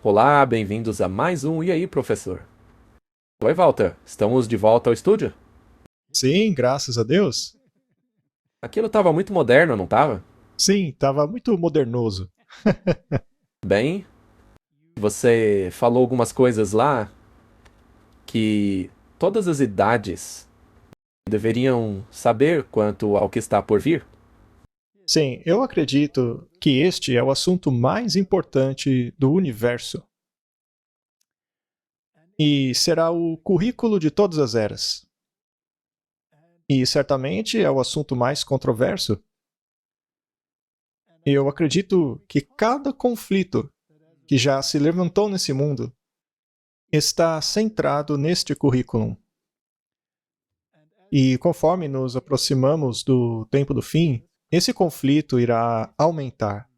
Olá, bem-vindos a mais um E aí, professor? Oi, Walter. Estamos de volta ao estúdio? Sim, graças a Deus. Aquilo estava muito moderno, não estava? Sim, tava muito modernoso. Bem, você falou algumas coisas lá que todas as idades deveriam saber quanto ao que está por vir. Sim, eu acredito que este é o assunto mais importante do universo e será o currículo de todas as eras. E certamente é o assunto mais controverso. Eu acredito que cada conflito que já se levantou nesse mundo está centrado neste currículo. E conforme nos aproximamos do tempo do fim, esse conflito irá aumentar.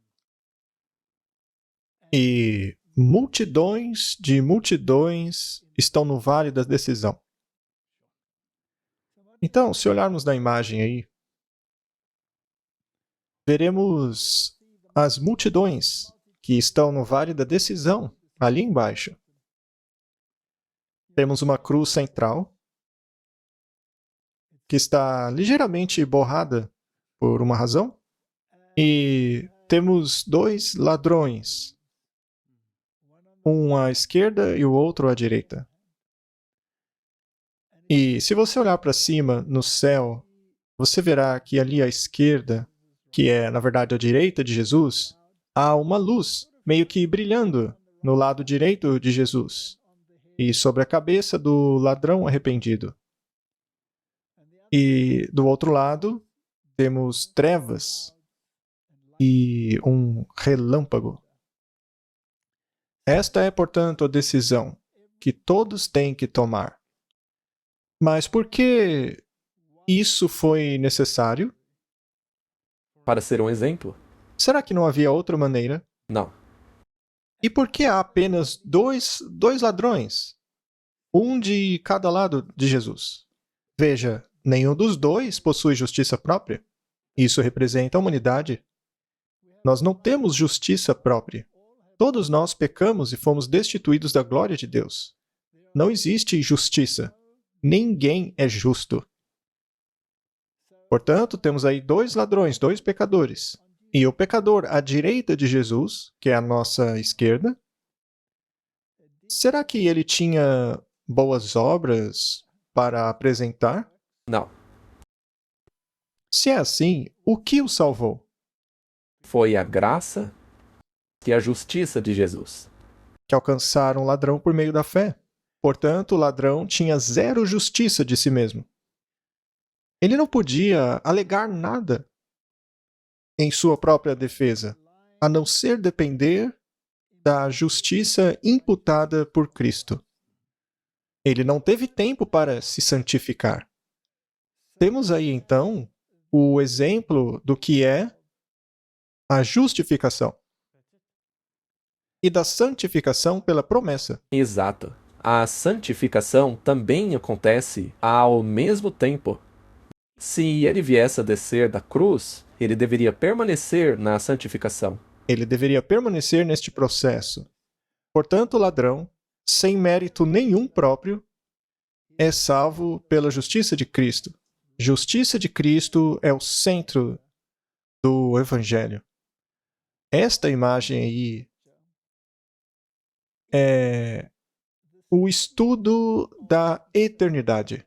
E multidões de multidões estão no vale da decisão. Então, se olharmos na imagem aí, veremos as multidões que estão no vale da decisão, ali embaixo. Temos uma cruz central, que está ligeiramente borrada por uma razão, e temos dois ladrões, um à esquerda e o outro à direita. E se você olhar para cima no céu, você verá que ali à esquerda, que é na verdade à direita de Jesus, há uma luz meio que brilhando no lado direito de Jesus e sobre a cabeça do ladrão arrependido. E do outro lado, temos trevas e um relâmpago. Esta é, portanto, a decisão que todos têm que tomar. Mas por que isso foi necessário? Para ser um exemplo? Será que não havia outra maneira? Não. E por que há apenas dois ladrões? Um de cada lado de Jesus. Veja, nenhum dos dois possui justiça própria. Isso representa a humanidade. Nós não temos justiça própria. Todos nós pecamos e fomos destituídos da glória de Deus. Não existe justiça. Ninguém é justo. Portanto, temos aí dois ladrões, dois pecadores. E o pecador à direita de Jesus, que é a nossa esquerda, será que ele tinha boas obras para apresentar? Não. Se é assim, o que o salvou? Foi a graça e a justiça de Jesus. Que alcançaram o ladrão por meio da fé. Portanto, o ladrão tinha zero justiça de si mesmo. Ele não podia alegar nada em sua própria defesa, a não ser depender da justiça imputada por Cristo. Ele não teve tempo para se santificar. Temos aí então o exemplo do que é a justificação e da santificação pela promessa. Exato. A santificação também acontece ao mesmo tempo. Se ele viesse a descer da cruz, ele deveria permanecer na santificação. Ele deveria permanecer neste processo. Portanto, o ladrão, sem mérito nenhum próprio, é salvo pela justiça de Cristo. Justiça de Cristo é o centro do Evangelho. Esta imagem aí é o estudo da eternidade.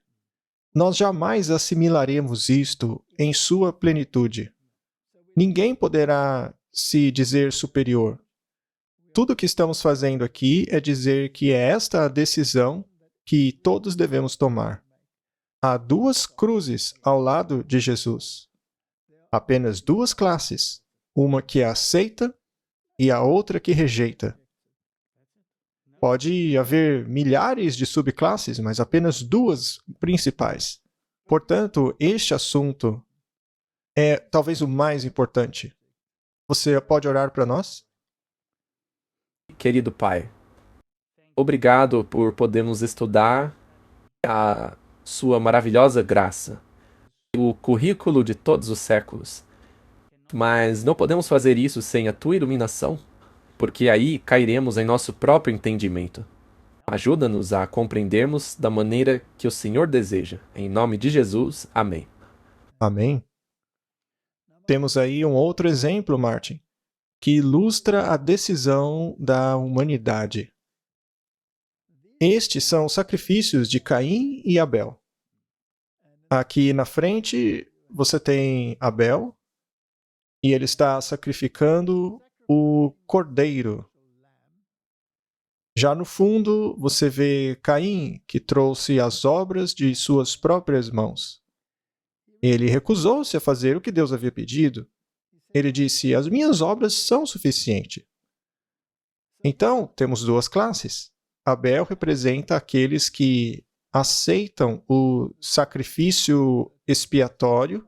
Nós jamais assimilaremos isto em sua plenitude. Ninguém poderá se dizer superior. Tudo o que estamos fazendo aqui é dizer que é esta a decisão que todos devemos tomar. Há duas cruzes ao lado de Jesus. Apenas duas classes, uma que aceita e a outra que rejeita. Pode haver milhares de subclasses, mas apenas duas principais. Portanto, este assunto é talvez o mais importante. Você pode orar para nós? Querido Pai, obrigado por podermos estudar a sua maravilhosa graça, o currículo de todos os séculos. Mas não podemos fazer isso sem a tua iluminação. porque aí cairemos em nosso próprio entendimento. Ajuda-nos a compreendermos da maneira que o Senhor deseja. Em nome de Jesus, amém. Amém? Temos aí um outro exemplo, Martin, que ilustra a decisão da humanidade. Estes são os sacrifícios de Caim e Abel. Aqui na frente você tem Abel e ele está sacrificando o cordeiro. Já no fundo, você vê Caim, que trouxe as obras de suas próprias mãos. Ele recusou-se a fazer o que Deus havia pedido. Ele disse: as minhas obras são suficientes. Então, temos duas classes. Abel representa aqueles que aceitam o sacrifício expiatório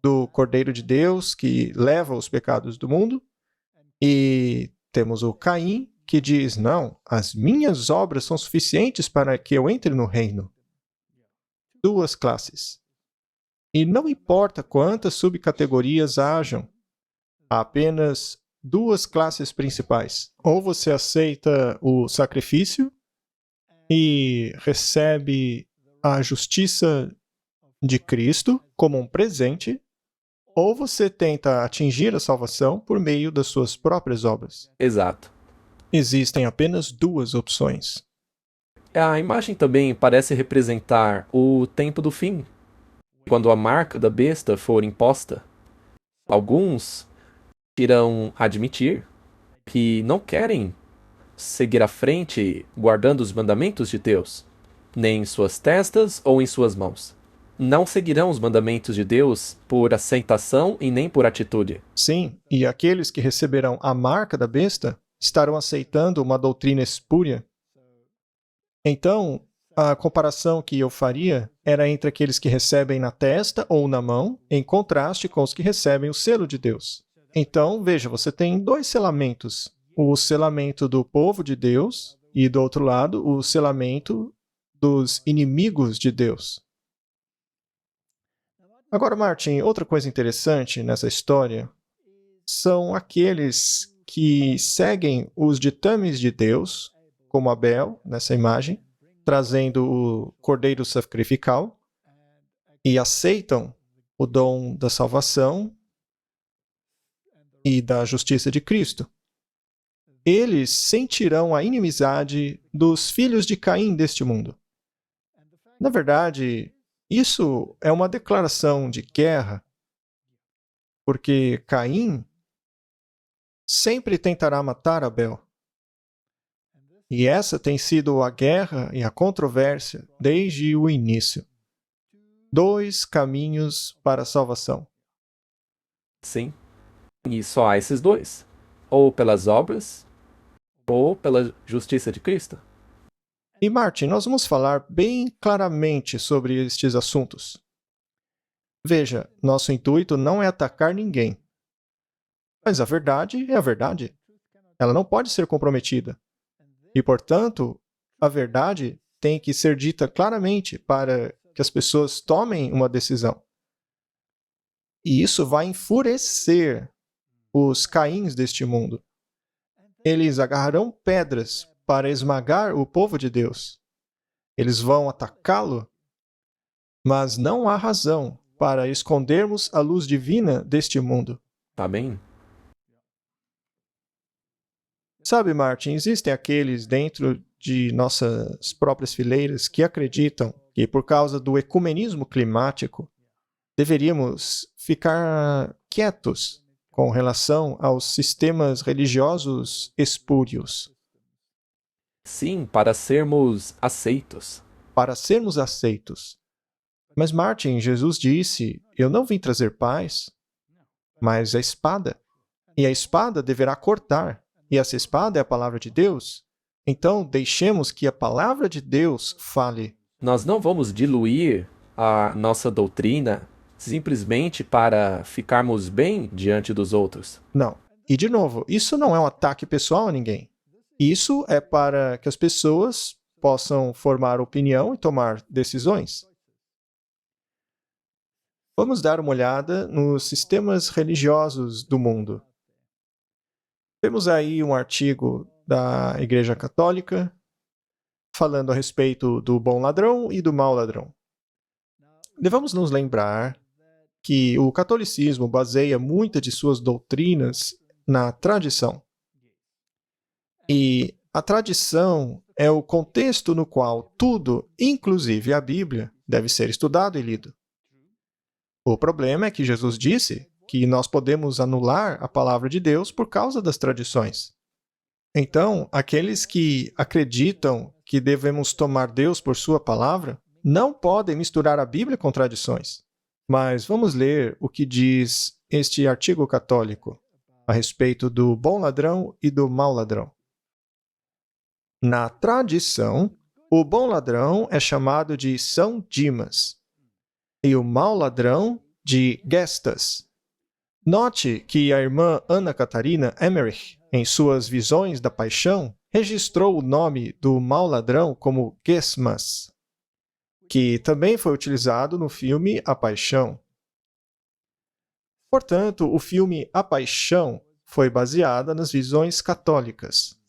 do Cordeiro de Deus que leva os pecados do mundo. E temos o Caim, que diz: não, as minhas obras são suficientes para que eu entre no reino. Duas classes. E não importa quantas subcategorias hajam, há apenas duas classes principais. Ou você aceita o sacrifício e recebe a justiça de Cristo como um presente, ou você tenta atingir a salvação por meio das suas próprias obras. Exato. Existem apenas duas opções. A imagem também parece representar o tempo do fim, quando a marca da besta for imposta. Alguns irão admitir que não querem seguir à frente guardando os mandamentos de Deus, nem em suas testas ou em suas mãos. Não seguirão os mandamentos de Deus por aceitação e nem por atitude. Sim, e aqueles que receberão a marca da besta estarão aceitando uma doutrina espúria. Então, a comparação que eu faria era entre aqueles que recebem na testa ou na mão, em contraste com os que recebem o selo de Deus. Então, veja, você tem dois selamentos. O selamento do povo de Deus e, do outro lado, o selamento dos inimigos de Deus. Agora, Martin, outra coisa interessante nessa história são aqueles que seguem os ditames de Deus, como Abel, nessa imagem, trazendo o cordeiro sacrificial, e aceitam o dom da salvação e da justiça de Cristo. Eles sentirão a inimizade dos filhos de Caim deste mundo. Na verdade, isso é uma declaração de guerra, porque Caim sempre tentará matar Abel. E essa tem sido a guerra e a controvérsia desde o início. Dois caminhos para a salvação. Sim. E só há esses dois. Ou pelas obras, ou pela justiça de Cristo. E Martin, nós vamos falar bem claramente sobre estes assuntos. Veja, nosso intuito não é atacar ninguém. Mas a verdade é a verdade. Ela não pode ser comprometida. E, portanto, a verdade tem que ser dita claramente para que as pessoas tomem uma decisão. E isso vai enfurecer os Caíns deste mundo. Eles agarrarão pedras para esmagar o povo de Deus. Eles vão atacá-lo, mas não há razão para escondermos a luz divina deste mundo. Tá bem? Sabe, Martin, existem aqueles dentro de nossas próprias fileiras que acreditam que, por causa do ecumenismo climático, deveríamos ficar quietos com relação aos sistemas religiosos espúrios. Sim, para sermos aceitos. Para sermos aceitos. Mas, Martin, Jesus disse: eu não vim trazer paz, mas a espada. E a espada deverá cortar. E essa espada é a palavra de Deus. Então, deixemos que a palavra de Deus fale. Nós não vamos diluir a nossa doutrina simplesmente para ficarmos bem diante dos outros. Não. E, de novo, isso não é um ataque pessoal a ninguém. Isso é para que as pessoas possam formar opinião e tomar decisões. Vamos dar uma olhada nos sistemas religiosos do mundo. Temos aí um artigo da Igreja Católica falando a respeito do bom ladrão e do mau ladrão. Devemos nos lembrar que o catolicismo baseia muitas de suas doutrinas na tradição. E a tradição é o contexto no qual tudo, inclusive a Bíblia, deve ser estudado e lido. O problema é que Jesus disse que nós podemos anular a palavra de Deus por causa das tradições. Então, aqueles que acreditam que devemos tomar Deus por sua palavra não podem misturar a Bíblia com tradições. Mas vamos ler o que diz este artigo católico a respeito do bom ladrão e do mau ladrão. Na tradição, o bom ladrão é chamado de São Dimas e o mau ladrão de Gestas. Note que a irmã Ana Catarina Emmerich, em suas visões da paixão, registrou o nome do mau ladrão como Gesmas, que também foi utilizado no filme A Paixão. Portanto, o filme A Paixão foi baseado nas visões católicas.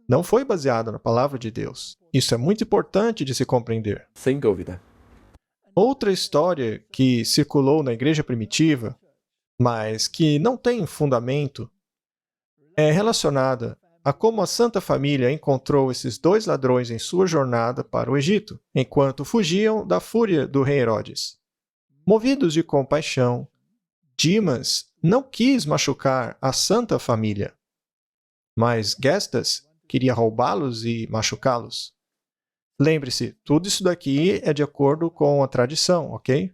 Não foi baseado na palavra de Deus. Isso é muito importante de se compreender. Sem dúvida. Outra história que circulou na igreja primitiva, mas que não tem fundamento, é relacionada a como a Santa Família encontrou esses dois ladrões em sua jornada para o Egito, enquanto fugiam da fúria do rei Herodes. Movidos de compaixão, Dimas não quis machucar a Santa Família, mas Gestas queria roubá-los e machucá-los. Lembre-se, tudo isso daqui é de acordo com a tradição, ok?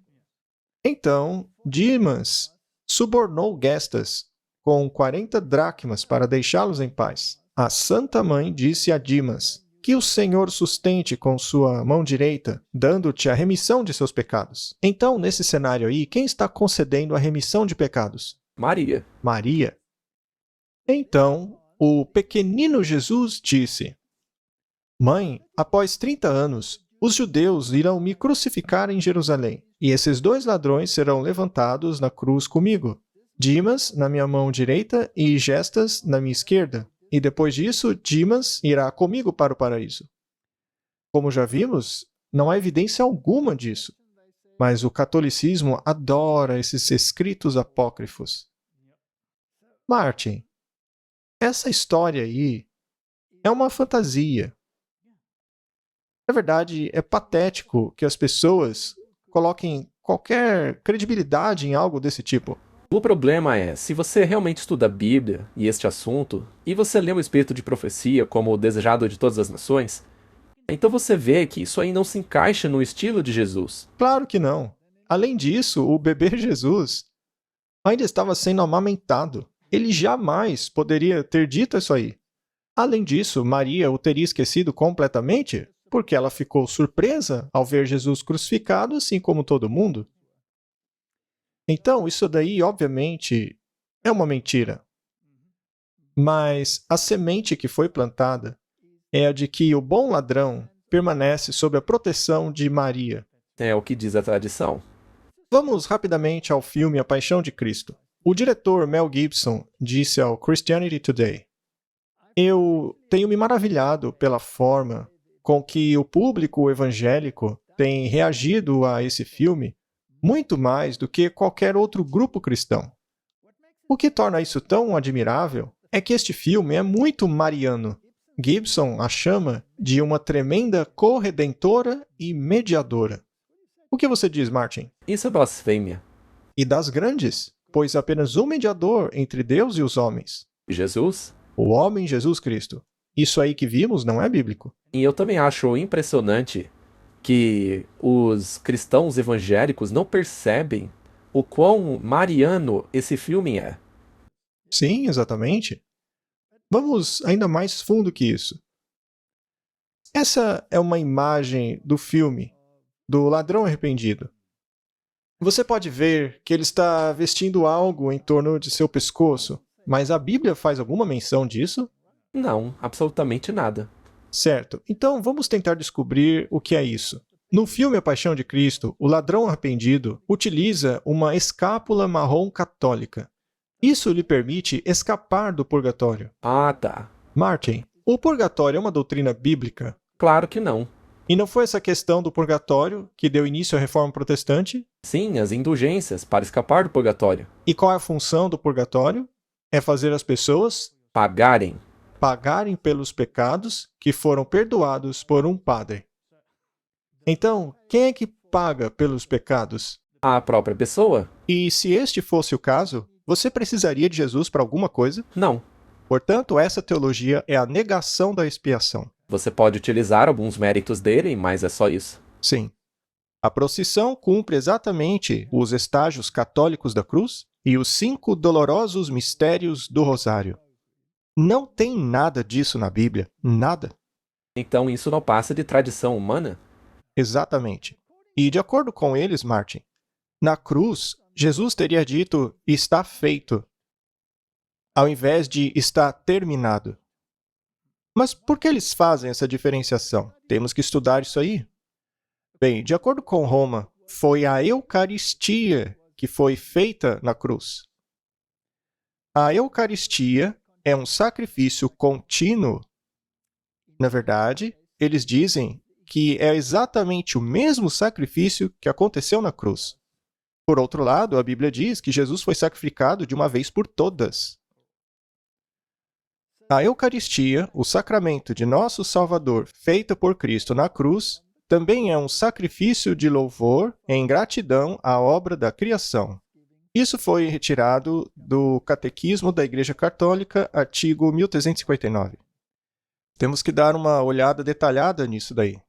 Então, Dimas subornou Gestas com 40 dracmas para deixá-los em paz. A Santa Mãe disse a Dimas que o Senhor sustente com sua mão direita, dando-te a remissão de seus pecados. Então, nesse cenário aí, quem está concedendo a remissão de pecados? Maria. Maria. Então, o pequenino Jesus disse: Mãe, após 30 anos, os judeus irão me crucificar em Jerusalém, e esses dois ladrões serão levantados na cruz comigo, Dimas na minha mão direita e Gestas na minha esquerda. E depois disso, Dimas irá comigo para o paraíso. Como já vimos, não há evidência alguma disso. Mas o catolicismo adora esses escritos apócrifos. Martin, essa história aí é uma fantasia. Na verdade, é patético que as pessoas coloquem qualquer credibilidade em algo desse tipo. O problema é, se você realmente estuda a Bíblia e este assunto, e você lê o Espírito de Profecia como o desejado de todas as nações, então você vê que isso aí não se encaixa no estilo de Jesus. Claro que não. Além disso, o bebê Jesus ainda estava sendo amamentado. Ele jamais poderia ter dito isso aí. Além disso, Maria o teria esquecido completamente, porque ela ficou surpresa ao ver Jesus crucificado, assim como todo mundo. Então, isso daí, obviamente, é uma mentira. Mas a semente que foi plantada é a de que o bom ladrão permanece sob a proteção de Maria. É o que diz a tradição. Vamos rapidamente ao filme A Paixão de Cristo. O diretor Mel Gibson disse ao Christianity Today: Eu tenho me maravilhado pela forma com que o público evangélico tem reagido a esse filme muito mais do que qualquer outro grupo cristão. O que torna isso tão admirável é que este filme é muito mariano. Gibson a chama de uma tremenda corredentora e mediadora. O que você diz, Martin? Isso é blasfêmia. E das grandes, pois apenas um mediador entre Deus e os homens. Jesus? O homem Jesus Cristo. Isso aí que vimos não é bíblico. E eu também acho impressionante que os cristãos evangélicos não percebem o quão mariano esse filme é. Sim, exatamente. Vamos ainda mais fundo que isso. Essa é uma imagem do filme, do ladrão arrependido. Você pode ver que ele está vestindo algo em torno de seu pescoço, mas a Bíblia faz alguma menção disso? Não, absolutamente nada. Certo, então vamos tentar descobrir o que é isso. No filme A Paixão de Cristo, o ladrão arrependido utiliza uma escápula marrom católica. Isso lhe permite escapar do purgatório. Ah, tá. Martin, o purgatório é uma doutrina bíblica? Claro que não. E não foi essa questão do purgatório que deu início à Reforma Protestante? Sim, as indulgências para escapar do purgatório. E qual é a função do purgatório? É fazer as pessoas Pagarem. pagarem pelos pecados que foram perdoados por um padre. Então, quem é que paga pelos pecados? A própria pessoa? E se este fosse o caso, você precisaria de Jesus para alguma coisa? Não. Portanto, essa teologia é a negação da expiação. Você pode utilizar alguns méritos dele, mas é só isso. Sim. A procissão cumpre exatamente os estágios católicos da cruz e os 5 dolorosos mistérios do rosário. Não tem nada disso na Bíblia. Nada. Então isso não passa de tradição humana? Exatamente. E de acordo com eles, Martin, na cruz, Jesus teria dito está feito, ao invés de está terminado. Mas por que eles fazem essa diferenciação? Temos que estudar isso aí. Bem, de acordo com Roma, foi a Eucaristia que foi feita na cruz. A Eucaristia é um sacrifício contínuo. Na verdade, eles dizem que é exatamente o mesmo sacrifício que aconteceu na cruz. Por outro lado, a Bíblia diz que Jesus foi sacrificado de uma vez por todas. A Eucaristia, o sacramento de nosso Salvador feito por Cristo na cruz, também é um sacrifício de louvor em gratidão à obra da criação. Isso foi retirado do Catequismo da Igreja Católica, artigo 1359. Temos que dar uma olhada detalhada nisso daí.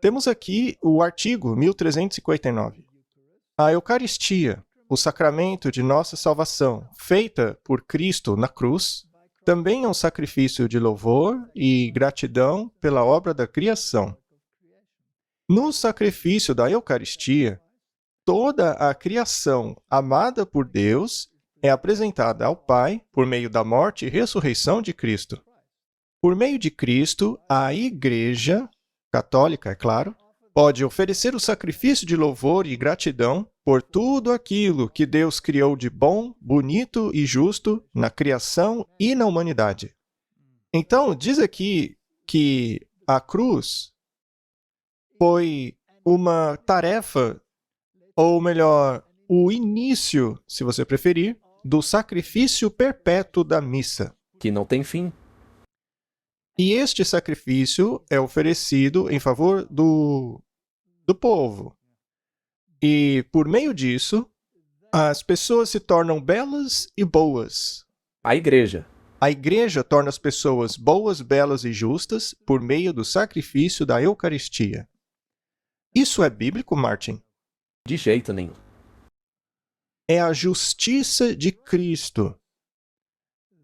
Temos aqui o artigo 1359. A Eucaristia, o sacramento de nossa salvação, feita por Cristo na cruz, também é um sacrifício de louvor e gratidão pela obra da criação. No sacrifício da Eucaristia, toda a criação amada por Deus é apresentada ao Pai por meio da morte e ressurreição de Cristo. Por meio de Cristo, a Igreja católica, é claro, pode oferecer o sacrifício de louvor e gratidão por tudo aquilo que Deus criou de bom, bonito e justo na criação e na humanidade. Então, diz aqui que a cruz foi uma tarefa, ou melhor, o início, se você preferir, do sacrifício perpétuo da missa. Que não tem fim. E este sacrifício é oferecido em favor do povo. E, por meio disso, as pessoas se tornam belas e boas. A igreja. A igreja torna as pessoas boas, belas e justas por meio do sacrifício da Eucaristia. Isso é bíblico, Martin? De jeito nenhum. É a justiça de Cristo,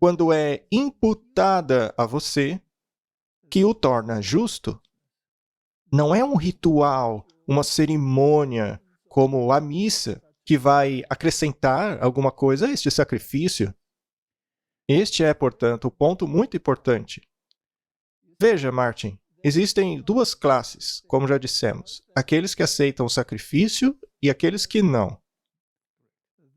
quando é imputada a você, que o torna justo. Não é um ritual, uma cerimônia, como a missa, que vai acrescentar alguma coisa a este sacrifício. Este é, portanto, um ponto muito importante. Veja, Martin, existem duas classes, como já dissemos. Aqueles que aceitam o sacrifício e aqueles que não.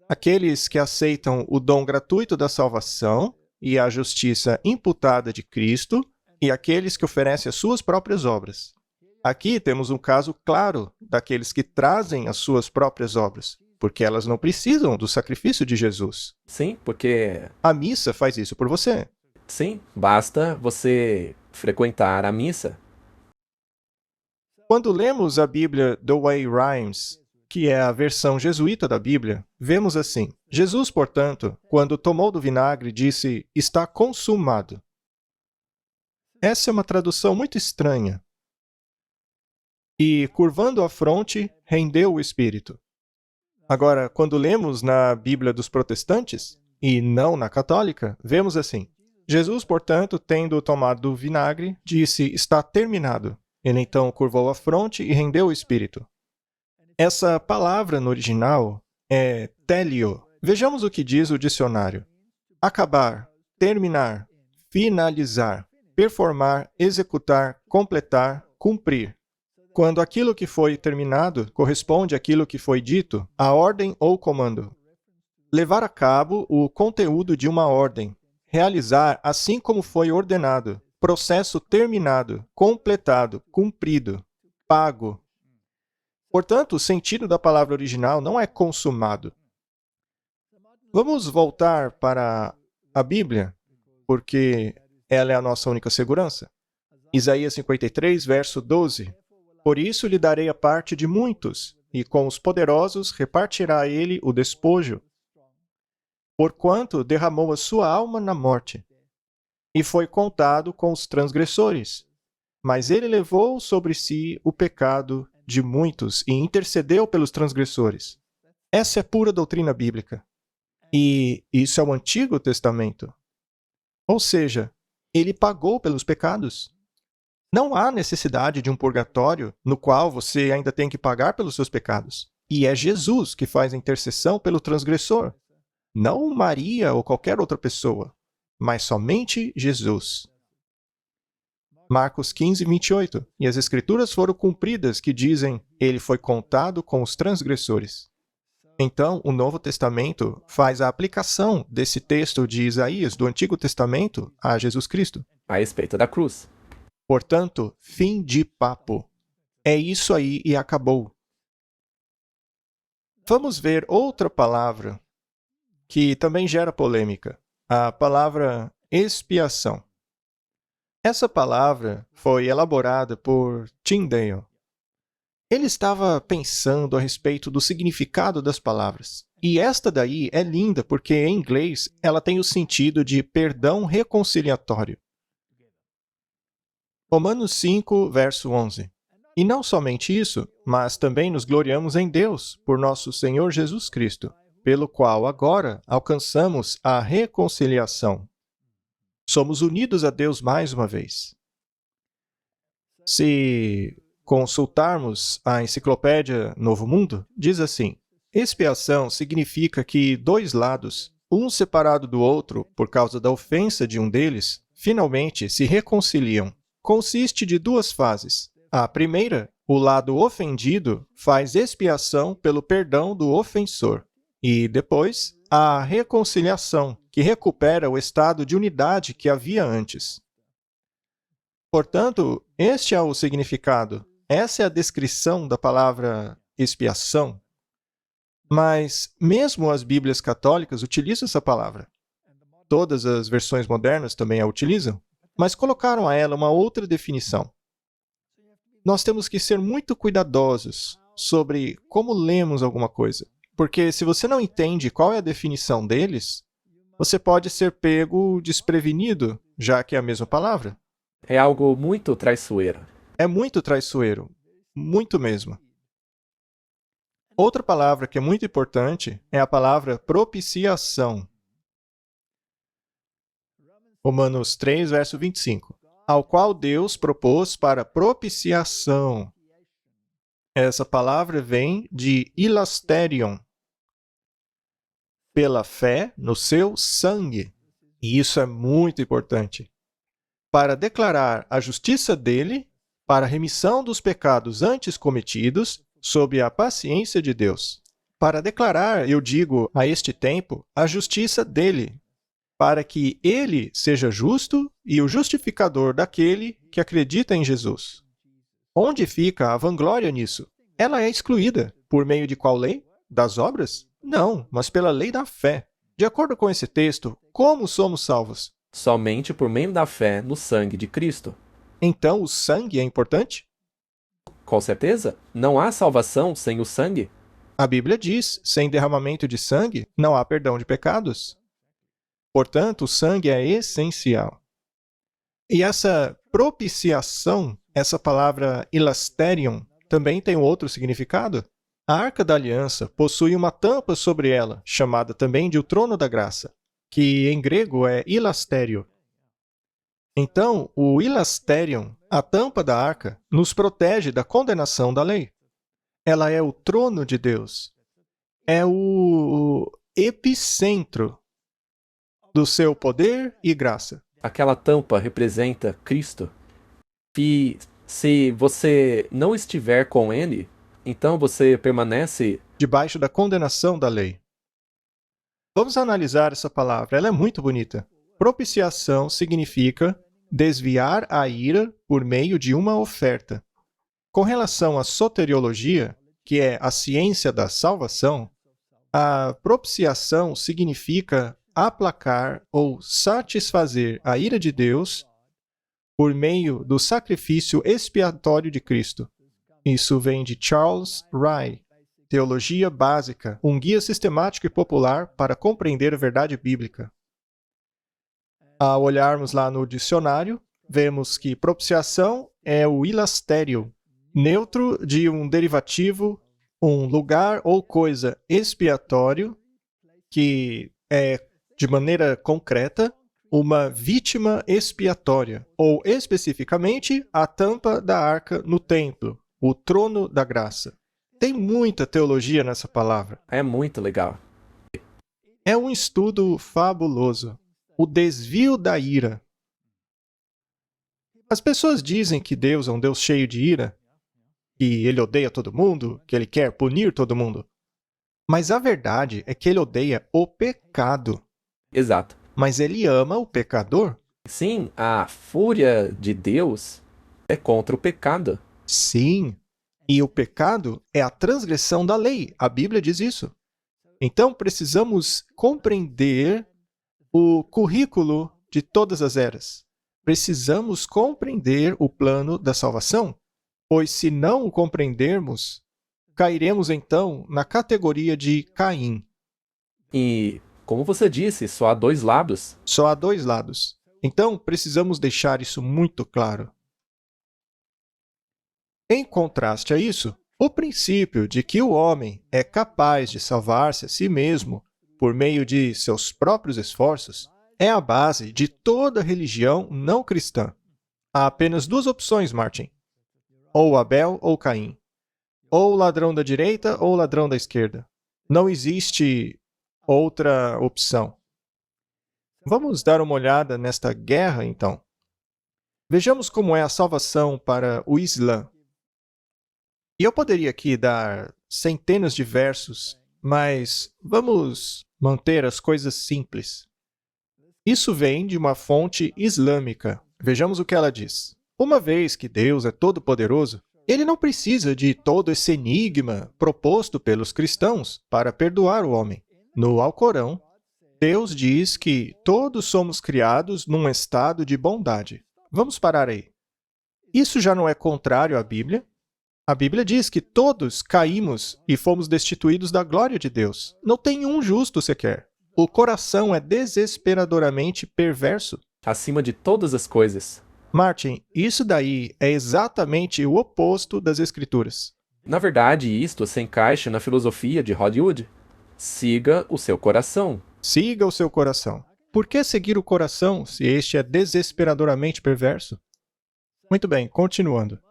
Aqueles que aceitam o dom gratuito da salvação e a justiça imputada de Cristo, e aqueles que oferecem as suas próprias obras. Aqui temos um caso claro daqueles que trazem as suas próprias obras, porque elas não precisam do sacrifício de Jesus. Sim, porque... A missa faz isso por você. Sim, basta você frequentar a missa. Quando lemos a Bíblia Douay Rheims, que é a versão jesuíta da Bíblia, vemos assim: Jesus, portanto, quando tomou do vinagre, disse, está consumado. Essa é uma tradução muito estranha. E, curvando a fronte, rendeu o espírito. Agora, quando lemos na Bíblia dos protestantes, e não na católica, vemos assim: Jesus, portanto, tendo tomado o vinagre, disse, está terminado. Ele então curvou a fronte e rendeu o espírito. Essa palavra no original é telio. Vejamos o que diz o dicionário. Acabar, terminar, finalizar, performar, executar, completar, cumprir. Quando aquilo que foi terminado corresponde àquilo que foi dito, a ordem ou comando. Levar a cabo o conteúdo de uma ordem. Realizar assim como foi ordenado. Processo terminado, completado, cumprido, pago. Portanto, o sentido da palavra original não é consumado. Vamos voltar para a Bíblia, porque ela é a nossa única segurança. Isaías 53, verso 12. Por isso lhe darei a parte de muitos, e com os poderosos repartirá ele o despojo. Porquanto derramou a sua alma na morte, e foi contado com os transgressores. Mas ele levou sobre si o pecado de muitos e intercedeu pelos transgressores. Essa é pura doutrina bíblica. E isso é o Antigo Testamento. Ou seja, ele pagou pelos pecados. Não há necessidade de um purgatório no qual você ainda tem que pagar pelos seus pecados. E é Jesus que faz a intercessão pelo transgressor. Não Maria ou qualquer outra pessoa, mas somente Jesus. Marcos 15, 28. E as Escrituras foram cumpridas que dizem, ele foi contado com os transgressores. Então, o Novo Testamento faz a aplicação desse texto de Isaías do Antigo Testamento a Jesus Cristo. A respeito da cruz. Portanto, fim de papo. É isso aí e acabou. Vamos ver outra palavra que também gera polêmica. A palavra expiação. Essa palavra foi elaborada por Tyndale. Ele estava pensando a respeito do significado das palavras. E esta daí é linda porque, em inglês, ela tem o sentido de perdão reconciliatório. Romanos 5, verso 11. E não somente isso, mas também nos gloriamos em Deus, por nosso Senhor Jesus Cristo, pelo qual agora alcançamos a reconciliação. Somos unidos a Deus mais uma vez. Se consultarmos a enciclopédia Novo Mundo, diz assim: expiação significa que dois lados, um separado do outro por causa da ofensa de um deles, finalmente se reconciliam. Consiste de duas fases. A primeira, o lado ofendido faz expiação pelo perdão do ofensor. E depois, a reconciliação, que recupera o estado de unidade que havia antes. Portanto, este é o significado. Essa é a descrição da palavra expiação. Mas mesmo as Bíblias católicas utilizam essa palavra. Todas as versões modernas também a utilizam, mas colocaram a ela uma outra definição. Nós temos que ser muito cuidadosos sobre como lemos alguma coisa, porque se você não entende qual é a definição deles, você pode ser pego desprevenido, já que é a mesma palavra. É algo muito traiçoeiro. É muito traiçoeiro, muito mesmo. Outra palavra que é muito importante é a palavra propiciação. Romanos 3, verso 25. Ao qual Deus propôs para propiciação. Essa palavra vem de ilasterion, pela fé no seu sangue. E isso é muito importante. Para declarar a justiça dele, para a remissão dos pecados antes cometidos, sob a paciência de Deus. Para declarar, eu digo, a este tempo, a justiça dele, para que ele seja justo e o justificador daquele que acredita em Jesus. Onde fica a vanglória nisso? Ela é excluída. Por meio de qual lei? Das obras? Não, mas pela lei da fé. De acordo com esse texto, como somos salvos? Somente por meio da fé no sangue de Cristo. Então, o sangue é importante? Com certeza, não há salvação sem o sangue. A Bíblia diz, sem derramamento de sangue, não há perdão de pecados. Portanto, o sangue é essencial. E essa propiciação, essa palavra ilasterion, também tem outro significado. A Arca da Aliança possui uma tampa sobre ela, chamada também de o Trono da Graça, que em grego é ilastério. Então, o ilasterion, a tampa da arca, nos protege da condenação da lei. Ela é o trono de Deus. É o epicentro do seu poder e graça. Aquela tampa representa Cristo. E Se você não estiver com ele, então você permanece. debaixo da condenação da lei. Vamos analisar essa palavra, ela é muito bonita. Propiciação significa desviar a ira por meio de uma oferta. Com relação à soteriologia, que é a ciência da salvação, a propiciação significa aplacar ou satisfazer a ira de Deus por meio do sacrifício expiatório de Cristo. Isso vem de Charles Rye, Teologia Básica, um guia sistemático e popular para compreender a verdade bíblica. Ao olharmos lá no dicionário, vemos que propiciação é o ilastério, neutro de um derivativo, um lugar ou coisa expiatório, que é, de maneira concreta, uma vítima expiatória, ou especificamente a tampa da arca no templo, o trono da graça. Tem muita teologia nessa palavra. É muito legal. É um estudo fabuloso. O desvio da ira. As pessoas dizem que Deus é um Deus cheio de ira, que ele odeia todo mundo, que ele quer punir todo mundo. Mas a verdade é que ele odeia o pecado. Exato. Mas ele ama o pecador. Sim, a fúria de Deus é contra o pecado. Sim. E o pecado é a transgressão da lei. A Bíblia diz isso. Então, precisamos compreender o currículo de todas as eras. Precisamos compreender o plano da salvação, pois se não o compreendermos, cairemos então na categoria de Caim. E, como você disse, só há dois lados. Só há dois lados. Então, precisamos deixar isso muito claro. Em contraste a isso, o princípio de que o homem é capaz de salvar-se a si mesmo por meio de seus próprios esforços é a base de toda religião não cristã. Há apenas duas opções, Martin. Ou Abel ou Caim. Ou o ladrão da direita ou o ladrão da esquerda. Não existe outra opção. Vamos dar uma olhada nesta guerra, então. Vejamos como é a salvação para o Islã. E eu poderia aqui dar centenas de versos, mas vamos manter as coisas simples. Isso vem de uma fonte islâmica. Vejamos o que ela diz. Uma vez que Deus é todo-poderoso, ele não precisa de todo esse enigma proposto pelos cristãos para perdoar o homem. No Alcorão, Deus diz que todos somos criados num estado de bondade. Vamos parar aí. Isso já não é contrário à Bíblia? A Bíblia diz que todos caímos e fomos destituídos da glória de Deus. Não tem um justo sequer. O coração é desesperadoramente perverso. Acima de todas as coisas. Martin, isso daí é exatamente o oposto das Escrituras. Na verdade, isto se encaixa na filosofia de Hollywood. Siga o seu coração. Siga o seu coração. Por que seguir o coração se este é desesperadoramente perverso? Muito bem, continuando.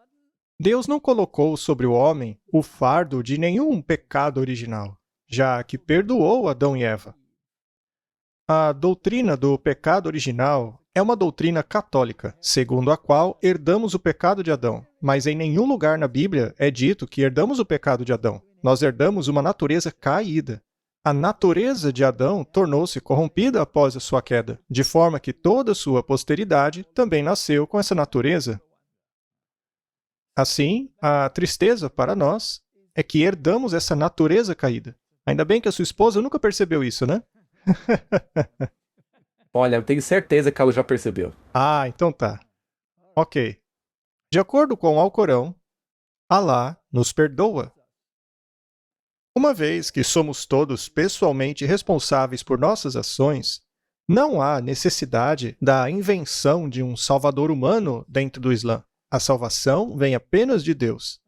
Deus não colocou sobre o homem o fardo de nenhum pecado original, já que perdoou Adão e Eva. A doutrina do pecado original é uma doutrina católica, segundo a qual herdamos o pecado de Adão, mas em nenhum lugar na Bíblia é dito que herdamos o pecado de Adão. Nós herdamos uma natureza caída. A natureza de Adão tornou-se corrompida após a sua queda, de forma que toda a sua posteridade também nasceu com essa natureza. Assim, a tristeza para nós é que herdamos essa natureza caída. Ainda bem que a sua esposa nunca percebeu isso, né? Olha, eu tenho certeza que ela já percebeu. Ah, então tá. Ok. De acordo com o Alcorão, Alá nos perdoa. Uma vez que somos todos pessoalmente responsáveis por nossas ações, não há necessidade da invenção de um salvador humano dentro do Islã. A salvação vem apenas de Deus.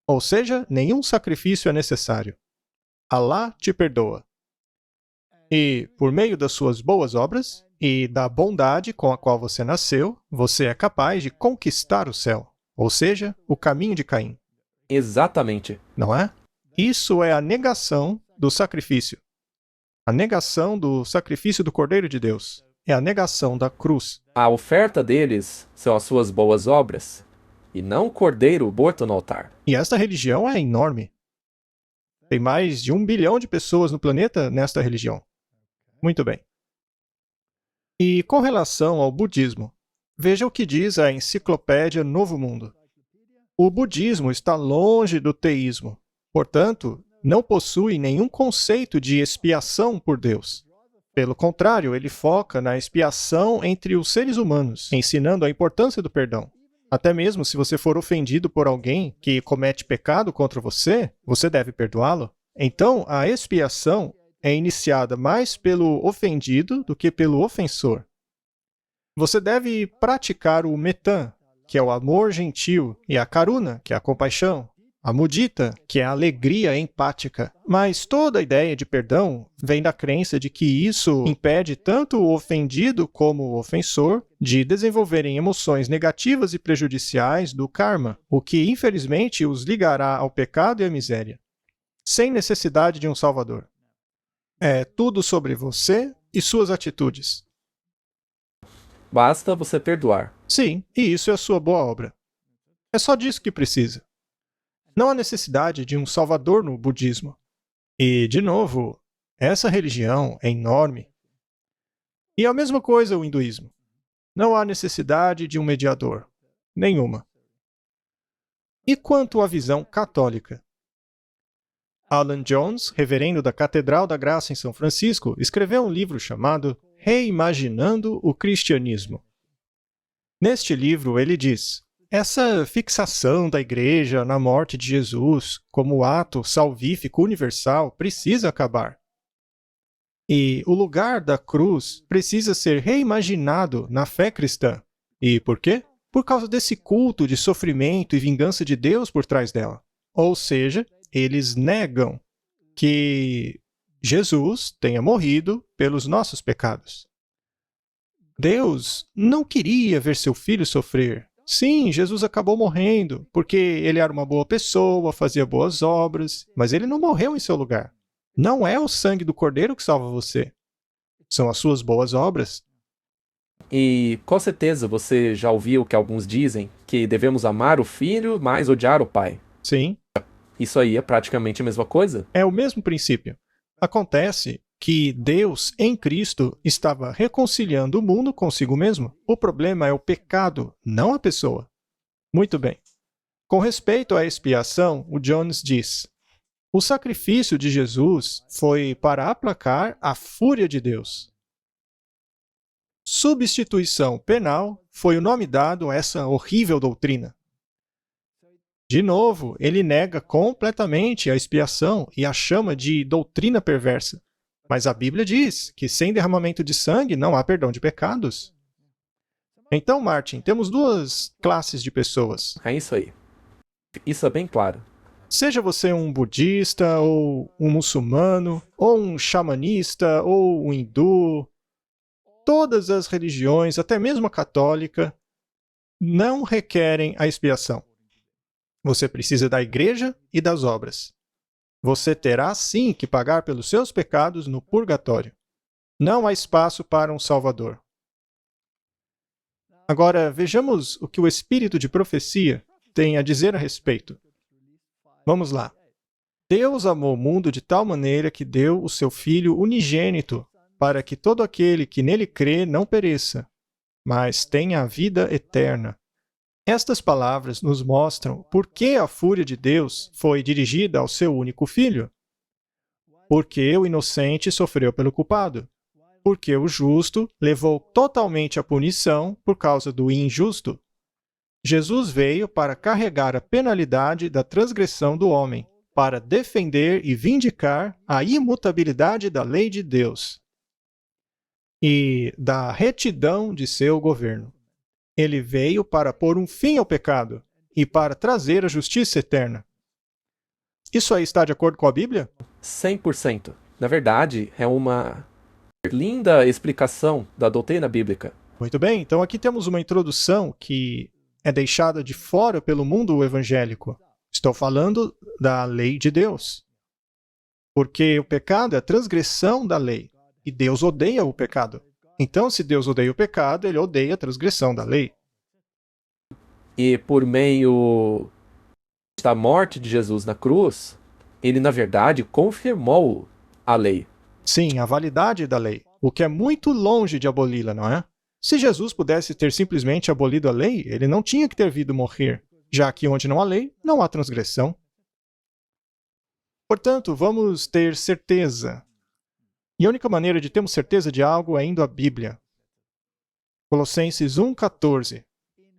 Ou seja, nenhum sacrifício é necessário. Alá te perdoa. E, por meio das suas boas obras e da bondade com a qual você nasceu, você é capaz de conquistar o céu, ou seja, o caminho de Caim. Exatamente. Não é? Isso é a negação do sacrifício. A negação do sacrifício do Cordeiro de Deus. é a negação da cruz. A oferta deles são as suas boas obras, e não o cordeiro morto no altar. E esta religião é enorme. Tem mais de 1 bilhão de pessoas no planeta nesta religião. Muito bem. E com relação ao budismo, veja o que diz a enciclopédia Novo Mundo. O budismo está longe do teísmo, portanto, não possui nenhum conceito de expiação por Deus. Pelo contrário, ele foca na expiação entre os seres humanos, ensinando a importância do perdão. Até mesmo se você for ofendido por alguém que comete pecado contra você, você deve perdoá-lo. Então, a expiação é iniciada mais pelo ofendido do que pelo ofensor. Você deve praticar o metan, que é o amor gentil, e a karuna, que é a compaixão, a mudita, que é a alegria empática. Mas toda a ideia de perdão vem da crença de que isso impede tanto o ofendido como o ofensor de desenvolverem emoções negativas e prejudiciais do karma, o que infelizmente os ligará ao pecado e à miséria, sem necessidade de um salvador. É tudo sobre você e suas atitudes. Basta você perdoar. Sim, e isso é a sua boa obra. É só disso que precisa. Não há necessidade de um salvador no budismo. E, de novo, essa religião é enorme. E a mesma coisa o hinduísmo. Não há necessidade de um mediador. Nenhuma. E quanto à visão católica? Alan Jones, reverendo da Catedral da Graça em São Francisco, escreveu um livro chamado Reimaginando o Cristianismo. Neste livro, ele diz: essa fixação da Igreja na morte de Jesus como ato salvífico universal precisa acabar. E o lugar da cruz precisa ser reimaginado na fé cristã. E por quê? Por causa desse culto de sofrimento e vingança de Deus por trás dela. Ou seja, eles negam que Jesus tenha morrido pelos nossos pecados. Deus não queria ver seu filho sofrer. Sim, Jesus acabou morrendo, porque ele era uma boa pessoa, fazia boas obras, mas ele não morreu em seu lugar. Não é o sangue do cordeiro que salva você. São as suas boas obras. E com certeza você já ouviu que alguns dizem que devemos amar o filho, mas odiar o pai. Sim. Isso aí é praticamente a mesma coisa? É o mesmo princípio. Acontece que Deus, em Cristo, estava reconciliando o mundo consigo mesmo. O problema é o pecado, não a pessoa. Muito bem. Com respeito à expiação, o Jones diz: o sacrifício de Jesus foi para aplacar a fúria de Deus. Substituição penal foi o nome dado a essa horrível doutrina. De novo, ele nega completamente a expiação e a chama de doutrina perversa. Mas a Bíblia diz que sem derramamento de sangue não há perdão de pecados. Então, Martin, temos duas classes de pessoas. É isso aí. Isso é bem claro. Seja você um budista, ou um muçulmano, ou um xamanista, ou um hindu, todas as religiões, até mesmo a católica, não requerem a expiação. Você precisa da igreja e das obras. Você terá sim que pagar pelos seus pecados no purgatório. Não há espaço para um salvador. Agora, vejamos o que o espírito de profecia tem a dizer a respeito. Vamos lá. Deus amou o mundo de tal maneira que deu o seu Filho unigênito, para que todo aquele que nele crê não pereça, mas tenha a vida eterna. Estas palavras nos mostram por que a fúria de Deus foi dirigida ao seu único filho. Porque o inocente sofreu pelo culpado. Porque o justo levou totalmente a punição por causa do injusto. Jesus veio para carregar a penalidade da transgressão do homem, para defender e vindicar a imutabilidade da lei de Deus e da retidão de seu governo. Ele veio para pôr um fim ao pecado e para trazer a justiça eterna. Isso aí está de acordo com a Bíblia? 100%. Na verdade, é uma linda explicação da doutrina bíblica. Muito bem, então aqui temos uma introdução que é deixada de fora pelo mundo evangélico. Estou falando da lei de Deus. Porque o pecado é a transgressão da lei, e Deus odeia o pecado. Então, se Deus odeia o pecado, ele odeia a transgressão da lei. E por meio da morte de Jesus na cruz, ele, na verdade, confirmou a lei. Sim, a validade da lei, o que é muito longe de aboli-la, não é? Se Jesus pudesse ter simplesmente abolido a lei, ele não tinha que ter vindo morrer, já que onde não há lei, não há transgressão. Portanto, vamos ter certeza. E a única maneira de termos certeza de algo é indo à Bíblia. Colossenses 1,14.